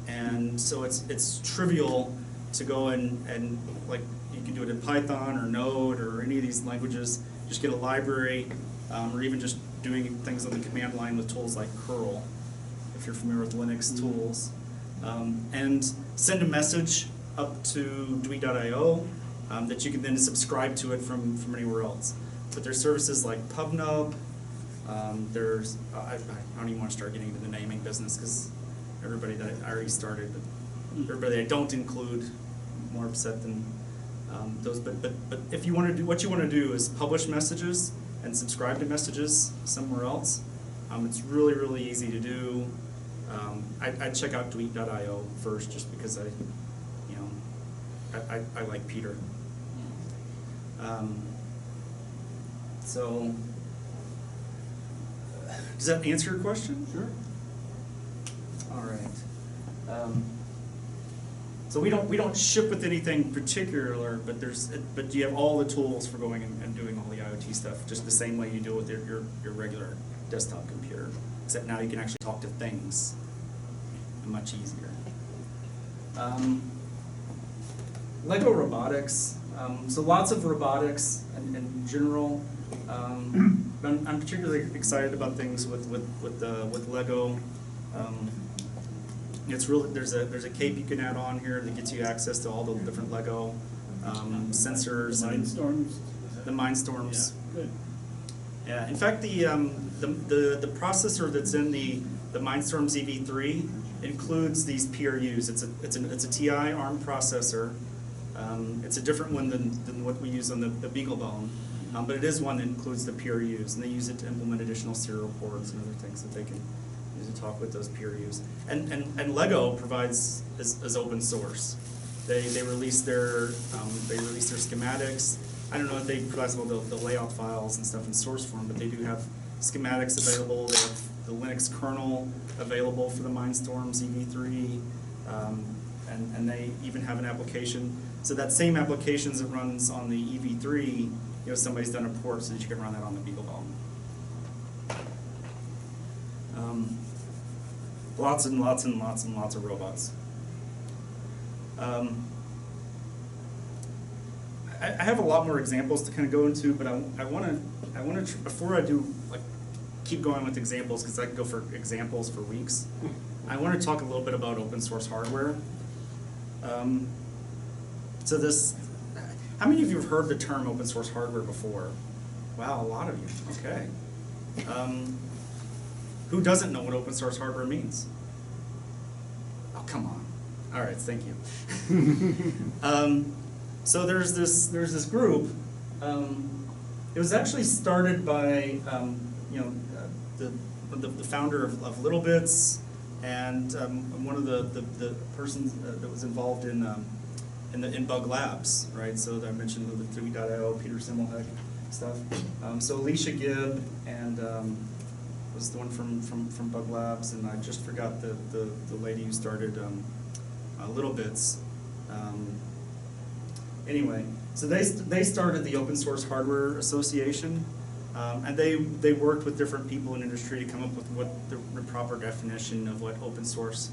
And so it's trivial to go and like you can do it in Python or Node or any of these languages. Just get a library, or even just doing things on the command line with tools like curl, if you're familiar with Linux tools, and send a message up to Dweet.io that you can then subscribe to it from anywhere else. But there's services like PubNub. There's I don't even want to start getting into the naming business because everybody that I already started, but everybody I don't include, more upset than those. But if you want to do what you want to do is publish messages and subscribe to messages somewhere else. It's really, really easy to do. I'd check out Dweet.io first, just because I like Peter. So, does that answer your question? Sure. All right. So we don't ship with anything particular, but you have all the tools for going and doing all the IoT stuff, just the same way you do with your regular desktop computer, except now you can actually talk to things much easier. Lego robotics. So lots of robotics in general. I'm particularly excited about things with Lego. It's really there's a cape you can add on here that gets you access to all the different Lego sensors and Mindstorms? the Mindstorms. Yeah, good. Yeah, in fact, the processor that's in the Mindstorms EV3 includes these PRUs. It's a TI ARM processor. It's a different one than what we use on the BeagleBone, but it is one that includes the PRUs, and they use it to implement additional serial ports and other things that they can use to talk with those PRUs. And Lego provides as open source. They release their schematics. I don't know if they provide some of the layout files and stuff in source form, but they do have schematics available. They have the Linux kernel available for the Mindstorms EV3, and they even have an application. So that same applications that runs on the EV3, somebody's done a port so that you can run that on the BeagleBone. Lots and lots and lots and lots of robots. I have a lot more examples to kind of go into, but I want to before I do keep going with examples, because I can go for examples for weeks. I want to talk a little bit about open source hardware. So how many of you have heard the term open source hardware before? Wow, a lot of you. Okay. Who doesn't know what open source hardware means? Oh, come on. All right, thank you. So there's this group. It was actually started by the founder of LittleBits, and one of the persons that was involved in Bug Labs, right? So I mentioned the 3.io, Peter Simmelheck stuff. So Alicia Gibb and was the one from Bug Labs, and I just forgot the lady who started LittleBits. Anyway, so they started the Open Source Hardware Association, and they worked with different people in industry to come up with what the proper definition of what open source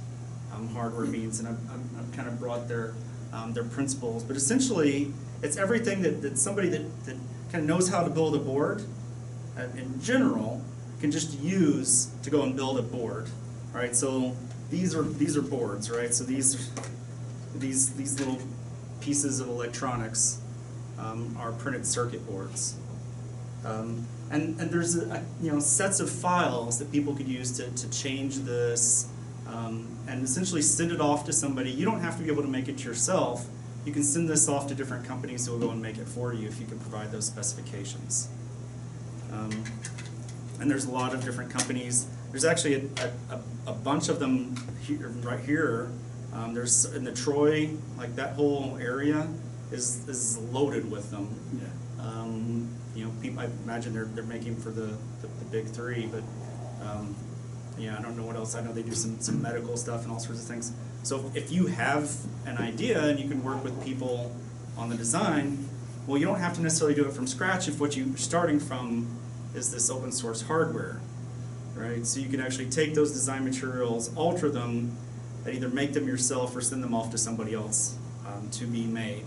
hardware means, and I've kind of brought their principles. But essentially, it's everything that somebody that kind of knows how to build a board, in general, can just use to go and build a board, right? So these are boards, right? So these little pieces of electronics are printed circuit boards, and there's sets of files that people could use to change this, and essentially send it off to somebody. You don't have to be able to make it yourself. You can send this off to different companies who will go and make it for you if you can provide those specifications. And there's a lot of different companies. There's actually a bunch of them right here. There's in the Troy, like that whole area is loaded with them. Yeah. people, I imagine they're making for the big three, but, yeah, I don't know what else. I know they do some medical stuff and all sorts of things. So if you have an idea and you can work with people on the design, well, you don't have to necessarily do it from scratch if what you're starting from is this open source hardware, right? So you can actually take those design materials, alter them, and either make them yourself or send them off to somebody else to be made.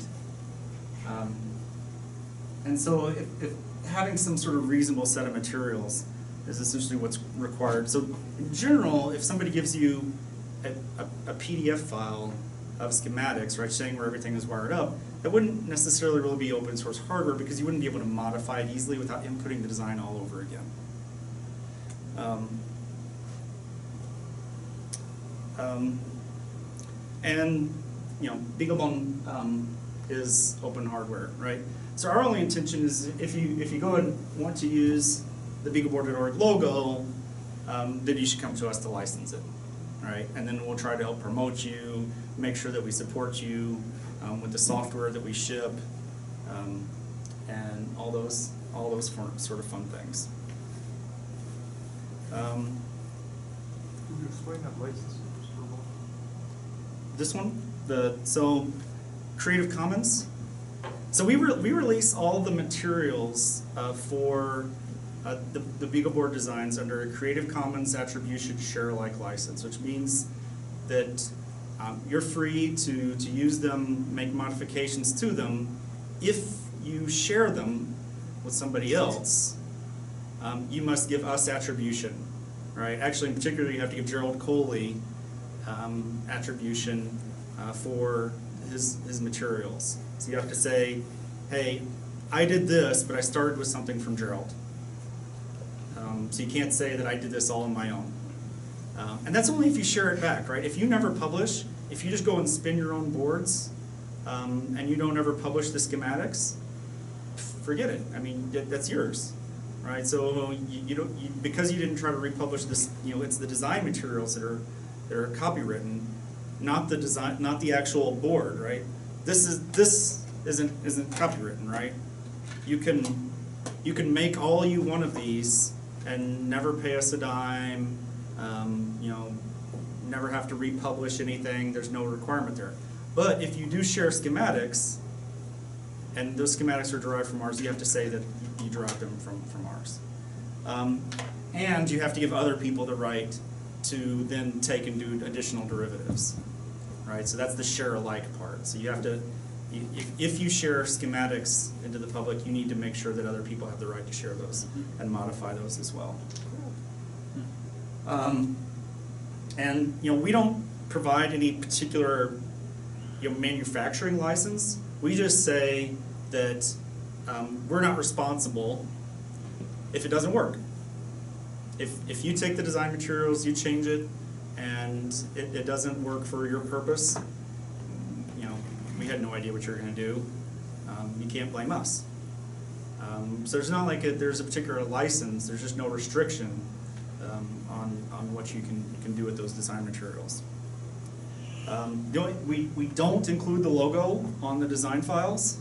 And so if having some sort of reasonable set of materials is essentially what's required. So in general, if somebody gives you a PDF file of schematics, right, saying where everything is wired up, that wouldn't necessarily really be open source hardware because you wouldn't be able to modify it easily without inputting the design all over again. And you know, BeagleBone is open hardware, right? So our only intention is if you go and want to use the BeagleBoard.org logo, then you should come to us to license it, right? And then we'll try to help promote you, make sure that we support you with the software that we ship, and all those sort of fun things. Could you explain that license? This one, so Creative Commons. So we release all the materials for the BeagleBoard designs under a Creative Commons Attribution Share Alike license, which means that you're free to use them, make modifications to them. If you share them with somebody else, you must give us attribution, right? Actually, in particular, you have to give Gerald Coley attribution for his materials. So you have to say, hey, I did this, but I started with something from Gerald. So you can't say that I did this all on my own. And that's only if you share it back, right? If you never publish, if you just go and spin your own boards, and you don't ever publish the schematics, forget it. I mean, that's yours, right? So because you didn't try to republish this, it's the design materials that are copywritten, not the design, not the actual board, right? This isn't copywritten, right? You can make all you want of these and never pay us a dime. Never have to republish anything. There's no requirement there. But if you do share schematics, and those schematics are derived from ours, you have to say that you derived them from ours. And you have to give other people the right to then take and do additional derivatives, right? So that's the share alike part. So you have to, if you share schematics into the public, you need to make sure that other people have the right to share those and modify those as well. And we don't provide any particular manufacturing license. We just say that we're not responsible if it doesn't work. If you take the design materials, you change it, and it doesn't work for your purpose, we had no idea what you're going to do. You can't blame us. So there's not like there's a particular license. There's just no restriction on what you can do with those design materials. We don't include the logo on the design files.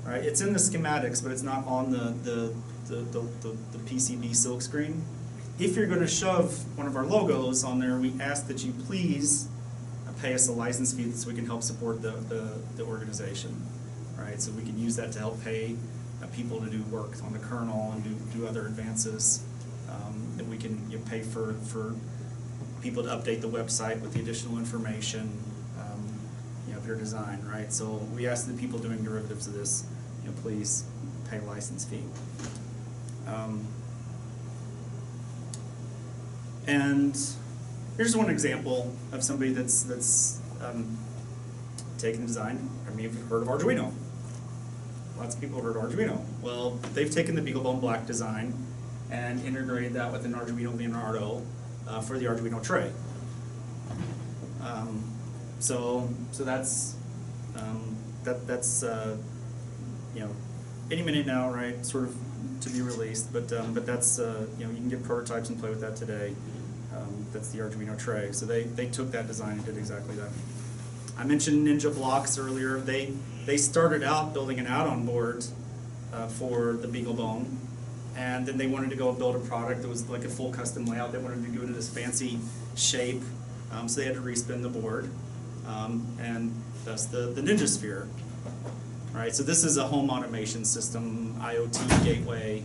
Right? It's in the schematics, but it's not on the PCB silkscreen. If you're going to shove one of our logos on there, we ask that you please pay us a license fee so we can help support the organization. Right? So we can use that to help pay people to do work on the kernel and do other advances. That we can pay for people to update the website with the additional information of your design, right? So we ask the people doing derivatives of this, please pay a license fee. And here's one example of somebody that's taken the design. I mean, you've heard of Arduino. Lots of people have heard of Arduino. Well, they've taken the BeagleBone Black design and integrated that with an Arduino Leonardo for the Arduino tray. So that's any minute now, right? Sort of to be released, but that's you can get prototypes and play with that today. That's the Arduino tray. So they took that design and did exactly that. I mentioned Ninja Blocks earlier. They started out building an add-on board for the BeagleBone, and then they wanted to go build a product that was like a full custom layout. They wanted to do it in this fancy shape, so they had to respin the board, and that's the Ninja Sphere. Right, so this is a home automation system, IoT gateway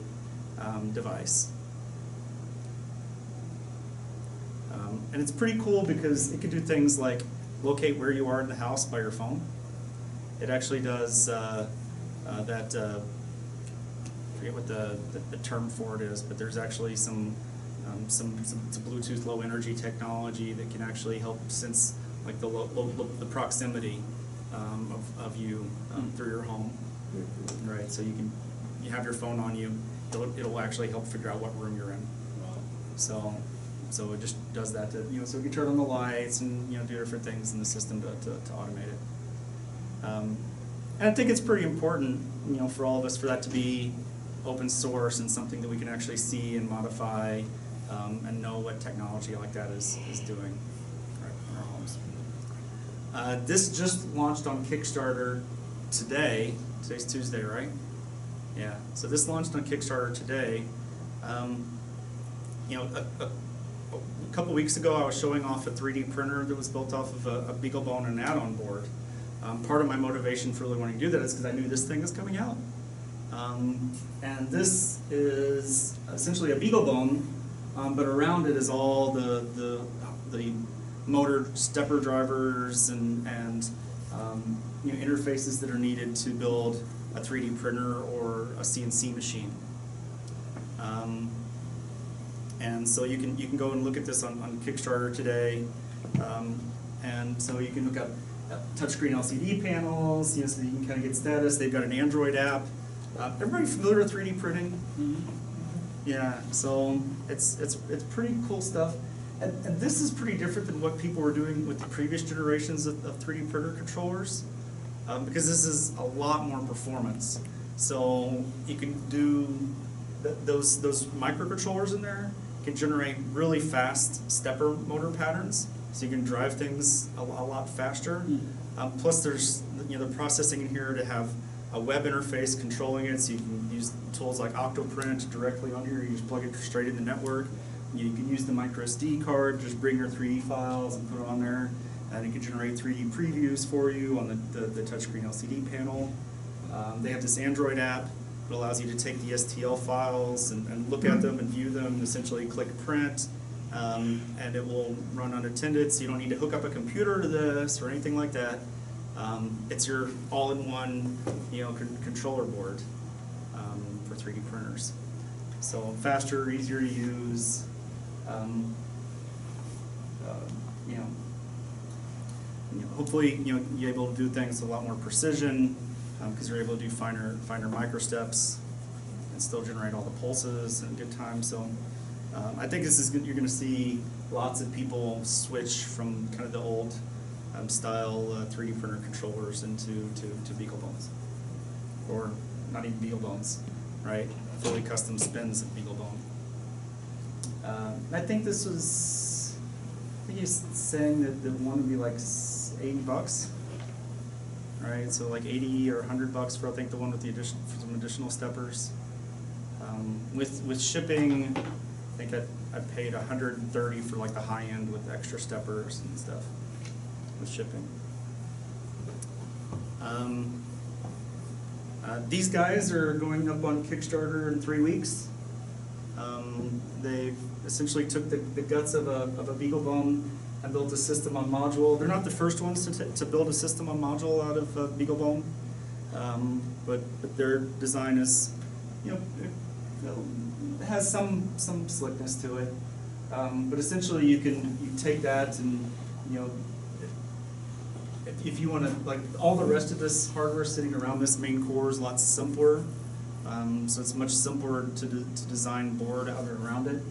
device. And it's pretty cool because it can do things like locate where you are in the house by your phone. It actually does that, I forget what the term for it is, but there's actually some Bluetooth low energy technology that can actually help sense like the proximity of you through your home. Right, so you have your phone on you, it'll actually help figure out what room you're in. So it just does that to, so you can turn on the lights and do different things in the system to automate it. And I think it's pretty important, for all of us for that to be open source and something that we can actually see and modify and know what technology like that is doing in our homes. This just launched on Kickstarter today. Today's Tuesday, right? Yeah. So this launched on Kickstarter today. A couple weeks ago, I was showing off a 3D printer that was built off of a BeagleBone and add-on board. Part of my motivation for really wanting to do that is because I knew this thing is coming out. And this is essentially a BeagleBone, but around it is all the motor stepper drivers and interfaces that are needed to build a 3D printer or a CNC machine. And so you can go and look at this on Kickstarter today, and so you can look up touchscreen LCD panels, so you can kind of get status. They've got an Android app. Everybody familiar with 3D printing? Mm-hmm. Yeah, so it's pretty cool stuff. And this is pretty different than what people were doing with the previous generations of 3D printer controllers, because this is a lot more performance. So you can do those microcontrollers in there can generate really fast stepper motor patterns, so you can drive things a lot faster. Plus there's the processing in here to have a web interface controlling it, so you can use tools like Octoprint directly on here. You just plug it straight in the network. You can use the micro SD card, just bring your 3D files and put it on there, and it can generate 3D previews for you on the touchscreen LCD panel. They have this Android app. It allows you to take the STL files and look at them and view them, and essentially click print, and it will run unattended, so you don't need to hook up a computer to this or anything like that. It's your all-in-one controller board for 3D printers. So faster, easier to use. Hopefully you're able to do things with a lot more precision, because you're able to do finer microsteps and still generate all the pulses in a good time. So I think this is good. You're going to see lots of people switch from kind of the old style 3D printer controllers into BeagleBones, or not even BeagleBones, right? Fully custom spins of BeagleBone. I think this was, I think he's saying that the one would be like $80. Right, so like 80 or $100 for I think the one with for some additional steppers. With shipping, I think I paid $130 for like the high end with extra steppers and stuff with shipping. These guys are going up on Kickstarter in 3 weeks. They essentially took the guts of a BeagleBone and built a system on module. They're not the first ones to build a system on module out of BeagleBone, but their design is, it has some slickness to it. But essentially, you take that and if you want to, like, all the rest of this hardware sitting around this main core is a lot simpler. So it's much simpler to design board out around it.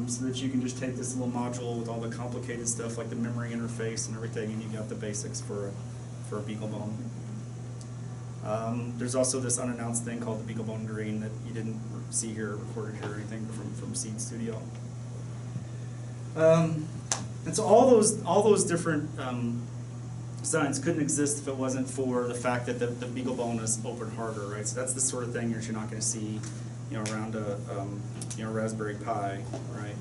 So that you can just take this little module with all the complicated stuff like the memory interface and everything, and you got the basics for a BeagleBone. There's also this unannounced thing called the BeagleBone Green that you didn't see here, recorded here, or anything from Seed Studio. And so all those different designs couldn't exist if it wasn't for the fact that the BeagleBone is open hardware, right? So that's the sort of thing that you're not going to see, around a Raspberry Pi, right?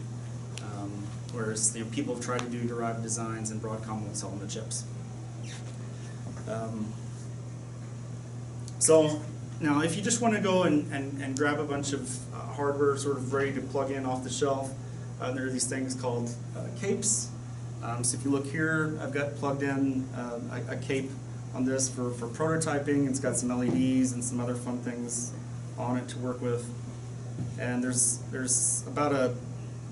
Whereas people have tried to do derived designs, and Broadcom won't sell them the chips. So now, if you just want to go and grab a bunch of hardware sort of ready to plug in off the shelf, there are these things called capes. So if you look here, I've got plugged in a cape on this for prototyping. It's got some LEDs and some other fun things on it to work with. And there's about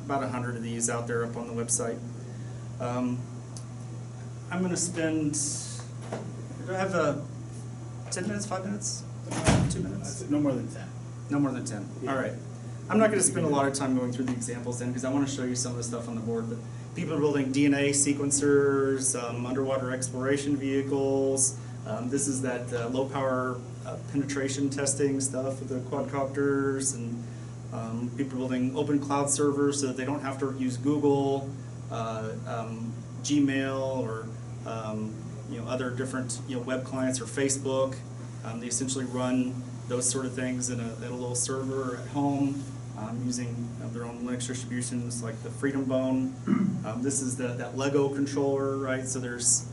100 of these out there up on the website. I'm going to spend, do I have 10 minutes, 5 minutes, 2 minutes? No more than 10. No more than 10. All right. I'm not going to spend a lot of time going through the examples then, because I want to show you some of the stuff on the board. But people are building DNA sequencers, underwater exploration vehicles. This is that low power penetration testing stuff with the quadcopters, and people are building open cloud servers so that they don't have to use Google, Gmail, or other different web clients, or Facebook. They essentially run those sort of things in a little server at home, using their own Linux distributions like the Freedom Bone. This is that Lego controller, right? So there's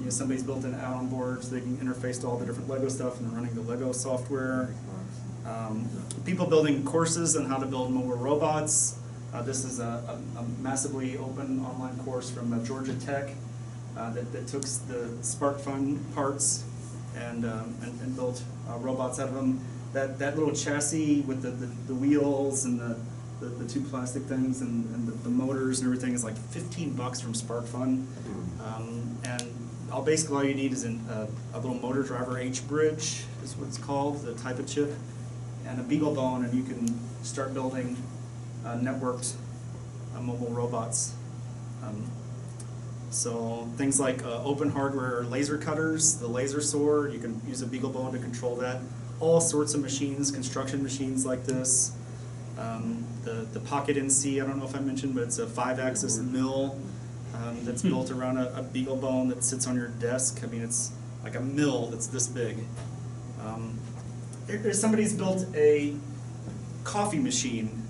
somebody's built an add-on board so they can interface to all the different Lego stuff, and they're running the Lego software. People building courses on how to build mobile robots. This is a massively open online course from Georgia Tech that took the SparkFun parts and built robots out of them. That little chassis with the wheels and the two plastic things and the motors and everything is like $15 from SparkFun. And basically all you need is a little motor driver H-bridge is what it's called, the type of chip, and a BeagleBone, and you can start building networked mobile robots. So things like open hardware laser cutters, the laser saw, you can use a BeagleBone to control that. All sorts of machines, construction machines like this. The Pocket NC, I don't know if I mentioned, but it's a 5-axis mill that's built around a BeagleBone that sits on your desk. I mean, it's like a mill that's this big. Somebody's built a coffee machine,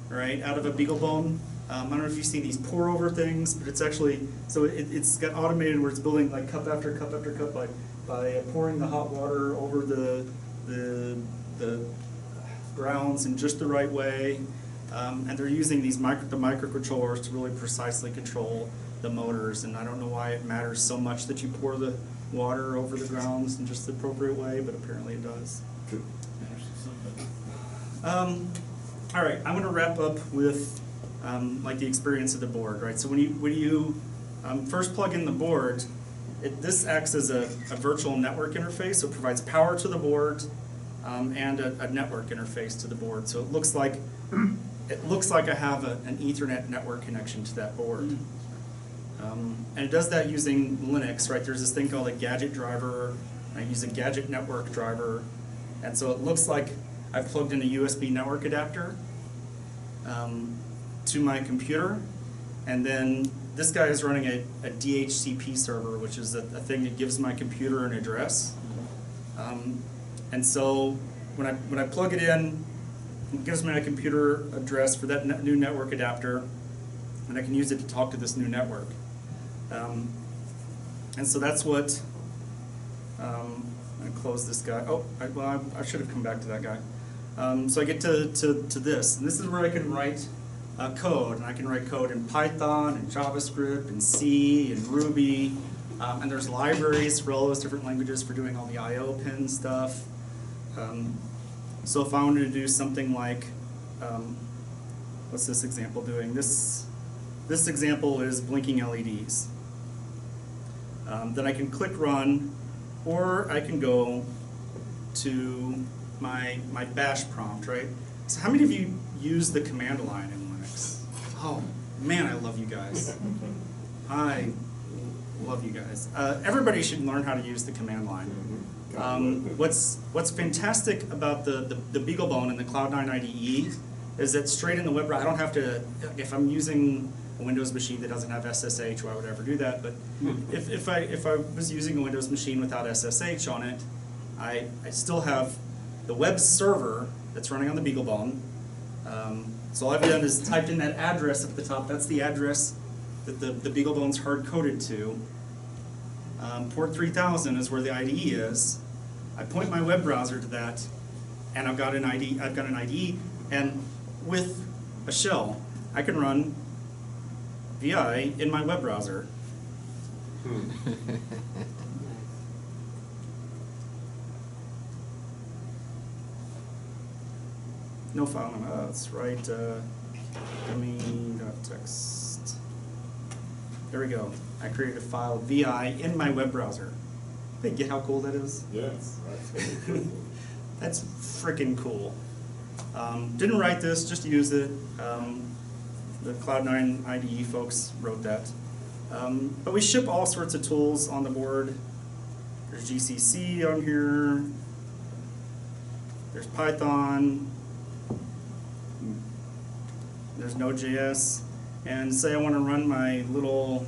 right, out of a BeagleBone. I don't know if you've seen these pour over things, but it's actually, so it's got automated where it's building like cup after cup after cup by pouring the hot water over the grounds in just the right way. And they're using the microcontrollers to really precisely control the motors. And I don't know why it matters so much that you pour the water over the grounds in just the appropriate way, but apparently it does. All right, I'm going to wrap up with like the experience of the board, right? So when you first plug in the board, this acts as a virtual network interface, so it provides power to the board and a network interface to the board. So it looks like I have an Ethernet network connection to that board. And it does that using Linux, right? There's this thing called a gadget driver. I use a gadget network driver. And so it looks like I've plugged in a USB network adapter to my computer. And then this guy is running a DHCP server, which is a thing that gives my computer an address. And so when I plug it in, it gives me a computer address for that new network adapter, and I can use it to talk to this new network. And so that's what, I'm going to close this guy. Oh, I should have come back to that guy. So I get to this, and this is where I can write code, and I can write code in Python and JavaScript and C and Ruby, and there's libraries for all those different languages for doing all the I/O pin stuff. So if I wanted to do something like, what's this example doing? This example is blinking LEDs. Then I can click run, or I can go to my bash prompt, right? So how many of you use the command line in Linux? Oh man, I love you guys. I love you guys. Everybody should learn how to use the command line. What's fantastic about the BeagleBone and the Cloud9 IDE is that straight in the web browser, I don't have to, if I'm using a Windows machine that doesn't have SSH, why would I ever do that? But if I was using a Windows machine without SSH on it, I still have the web server that's running on the BeagleBone. So all I've done is typed in that address at the top. That's the address that the BeagleBone's hard-coded to. Port 3000 is where the IDE is. I point my web browser to that, and I've got an IDE, and with a shell, I can run VI in my web browser. No file name. That's right. Dummy.txt. There we go. I created a file VI in my web browser. Hey, get how cool that is? Yes. That's freaking cool. Didn't write this, just used it. The Cloud9 IDE folks wrote that. But we ship all sorts of tools on the board. There's GCC on here. There's Python. There's Node.js. And say I want to run my little,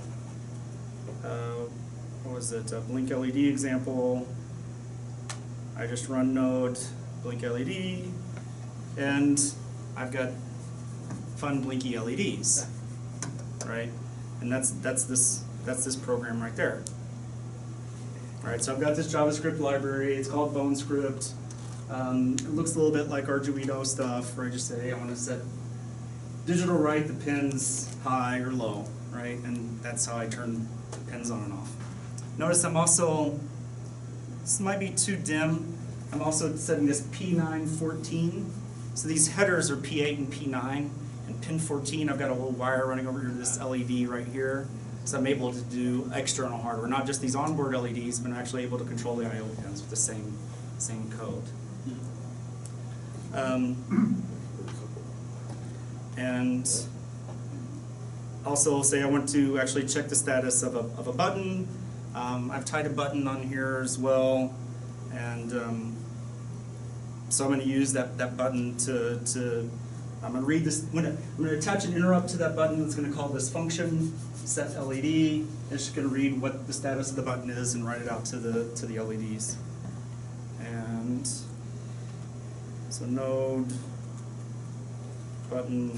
what was it, Blink LED example. I just run Node, Blink LED, and I've got fun blinky LEDs, right? And that's this program right there. All right, so I've got this JavaScript library. It's called BoneScript. It looks a little bit like Arduino stuff, where I just say, hey, I want to set digital write the pins high or low, right? And that's how I turn the pins on and off. Notice I'm also, this might be too dim, I'm also setting this P914. So these headers are P8 and P9, and pin 14, I've got a little wire running over here to this LED right here. So I'm able to do external hardware, not just these onboard LEDs, but I'm actually able to control the I/O pins with the same code. And also say I want to actually check the status of a button. I've tied a button on here as well, and so I'm going to use that button to I'm going to read this. I'm going to attach an interrupt to that button. That's going to call this function set LED. It's just going to read what the status of the button is and write it out to the LEDs. And so node button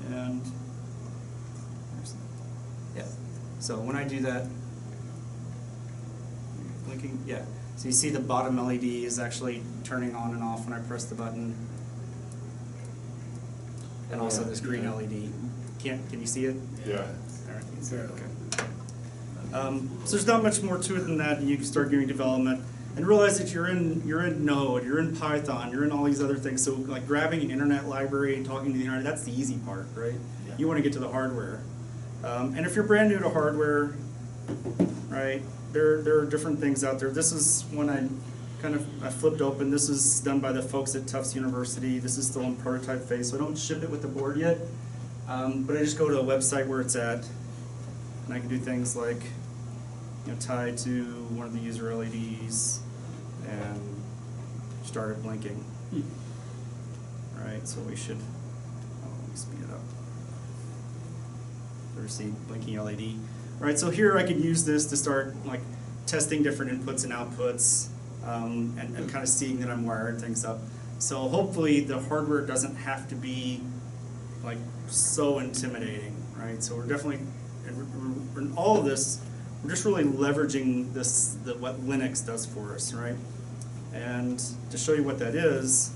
and yeah. So when I do that, blinking, yeah. So you see the bottom LED is actually turning on and off when I press the button, and also this green LED. Can you see it? Yeah. All right, you can see it. Okay. So there's not much more to it than that, and you can start doing development. And realize that you're in Node, you're in Python, you're in all these other things. So like grabbing an internet library and talking to the internet, that's the easy part, right? Yeah. You want to get to the hardware. And if you're brand new to hardware, right, there are different things out there. This is one I flipped open. This is done by the folks at Tufts University. This is still in prototype phase, so I don't ship it with the board yet. But I just go to a website where it's at, and I can do things like, tie to one of the user LEDs and start it blinking. Right, so we should, let me speed it up. There's the blinking LED. All right, so here I could use this to start like testing different inputs and outputs and kind of seeing that I'm wiring things up. So hopefully the hardware doesn't have to be like so intimidating, right? So we're definitely, in all of this, we're just really leveraging what Linux does for us, right? And to show you what that is,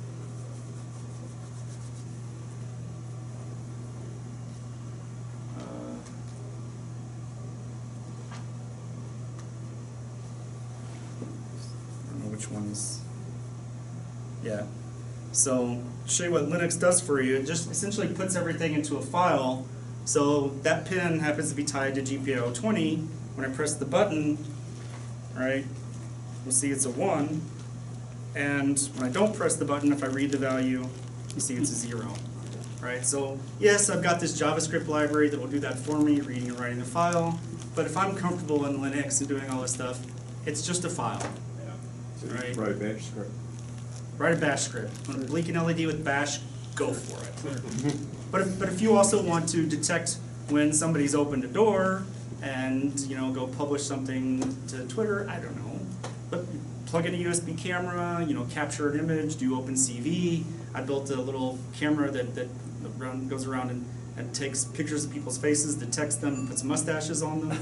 I don't know which ones. Yeah. So to show you what Linux does for you, it just essentially puts everything into a file. So that pin happens to be tied to GPIO 20. When I press the button, right, you'll see it's a 1. And when I don't press the button, if I read the value, you see it's a 0. Right? So yes, I've got this JavaScript library that will do that for me, reading and writing the file. But if I'm comfortable in Linux and doing all this stuff, it's just a file. So right? you can write bash script. write a bash script. Want to blink an LED with bash? Go for it. But if you also want to detect when somebody's opened a door and go publish something to Twitter, I don't know. But plug in a USB camera, capture an image, do OpenCV. I built a little camera that goes around and takes pictures of people's faces, detects them, puts mustaches on them.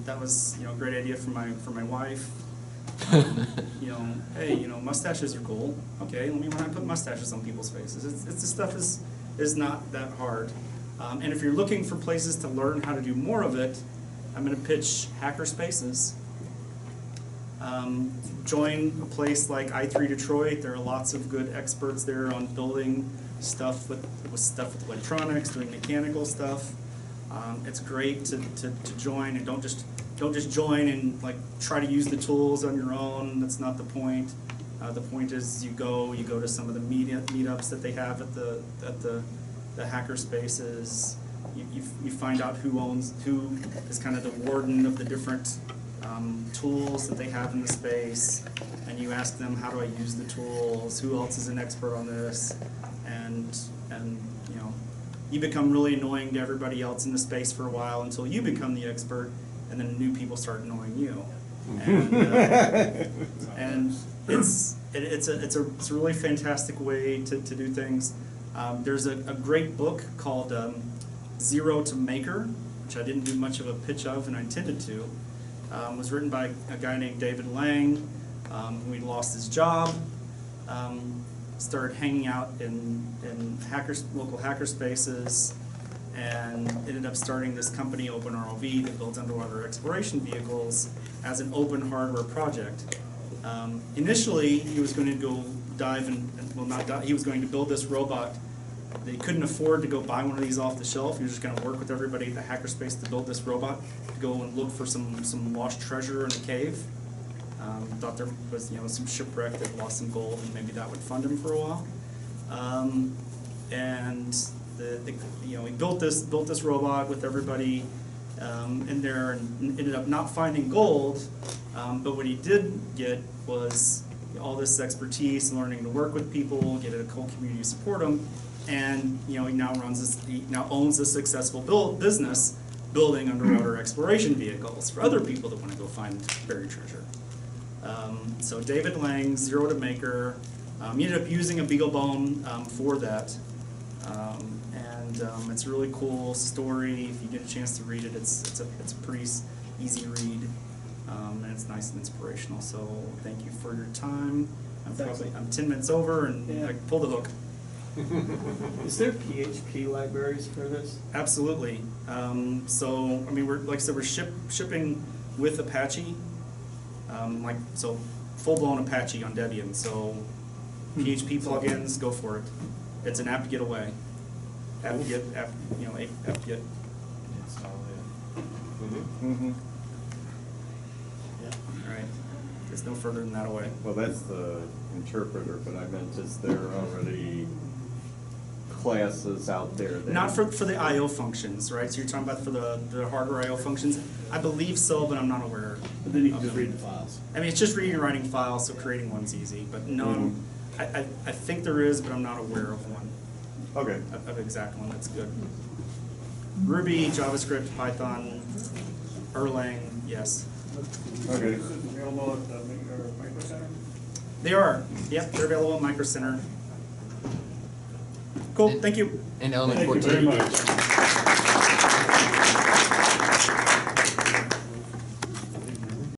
That was a great idea for my wife. Hey, mustaches are cool. Okay, let me learn how to put mustaches on people's faces. This stuff is not that hard. And if you're looking for places to learn how to do more of it, I'm going to pitch Hackerspaces. Join a place like i3 Detroit. There are lots of good experts there on building stuff with electronics, doing mechanical stuff. It's great to join, and don't just join and try to use the tools on your own. That's not the point. The point is you go to some of the meetups that they have at the Hackerspaces. You find out who is kind of the warden of the different tools that they have in the space, and you ask them, how do I use the tools? Who else is an expert on this? And you become really annoying to everybody else in the space for a while until you become the expert, and then new people start annoying you. And it's a really fantastic way to do things. There's a great book called Zero to Maker, which I didn't do much of a pitch of, and I intended to. It was written by a guy named David Lang, who had lost his job. Started hanging out in local hackerspaces, and ended up starting this company, OpenROV, that builds underwater exploration vehicles as an open hardware project. Initially, he was going to go dive he was going to build this robot. They couldn't afford to go buy one of these off the shelf. He was just going to work with everybody at the hackerspace to build this robot, to go and look for some lost treasure in a cave. Thought there was some shipwreck that lost some gold, and maybe that would fund him for a while. And he built this robot with everybody in there, and ended up not finding gold. But what he did get was all this expertise and learning to work with people, get a whole community to support him, and he now owns a successful business building underwater exploration vehicles for other people that want to go find buried treasure. So David Lang, Zero to Maker, he ended up using a BeagleBone for that, and it's a really cool story. If you get a chance to read it, it's a pretty easy read, and it's nice and inspirational. So thank you for your time. I'm 10 minutes over, and I pulled the hook. Is there PHP libraries for this? Absolutely. So I mean, we're shipping with Apache. So full-blown Apache on Debian. So PHP plugins, go for it. It's an apt-get away. Apt-get. All right. There's no further than that away. Well, that's the interpreter, but I meant, is there already classes out there that... Not for the I/O functions, right? So you're talking about for the hardware I/O functions? I believe so, but I'm not aware. But then you can just read the files. I mean, it's just reading and writing files, so creating one's easy. But no, I think there is, but I'm not aware of one. Okay. Of exact one. That's good. Ruby, JavaScript, Python, Erlang, yes. Okay. Available at the Micro Center? They are. Yep, they're available at Micro Center. Cool. Thank you. And Element Thank you 14. very much.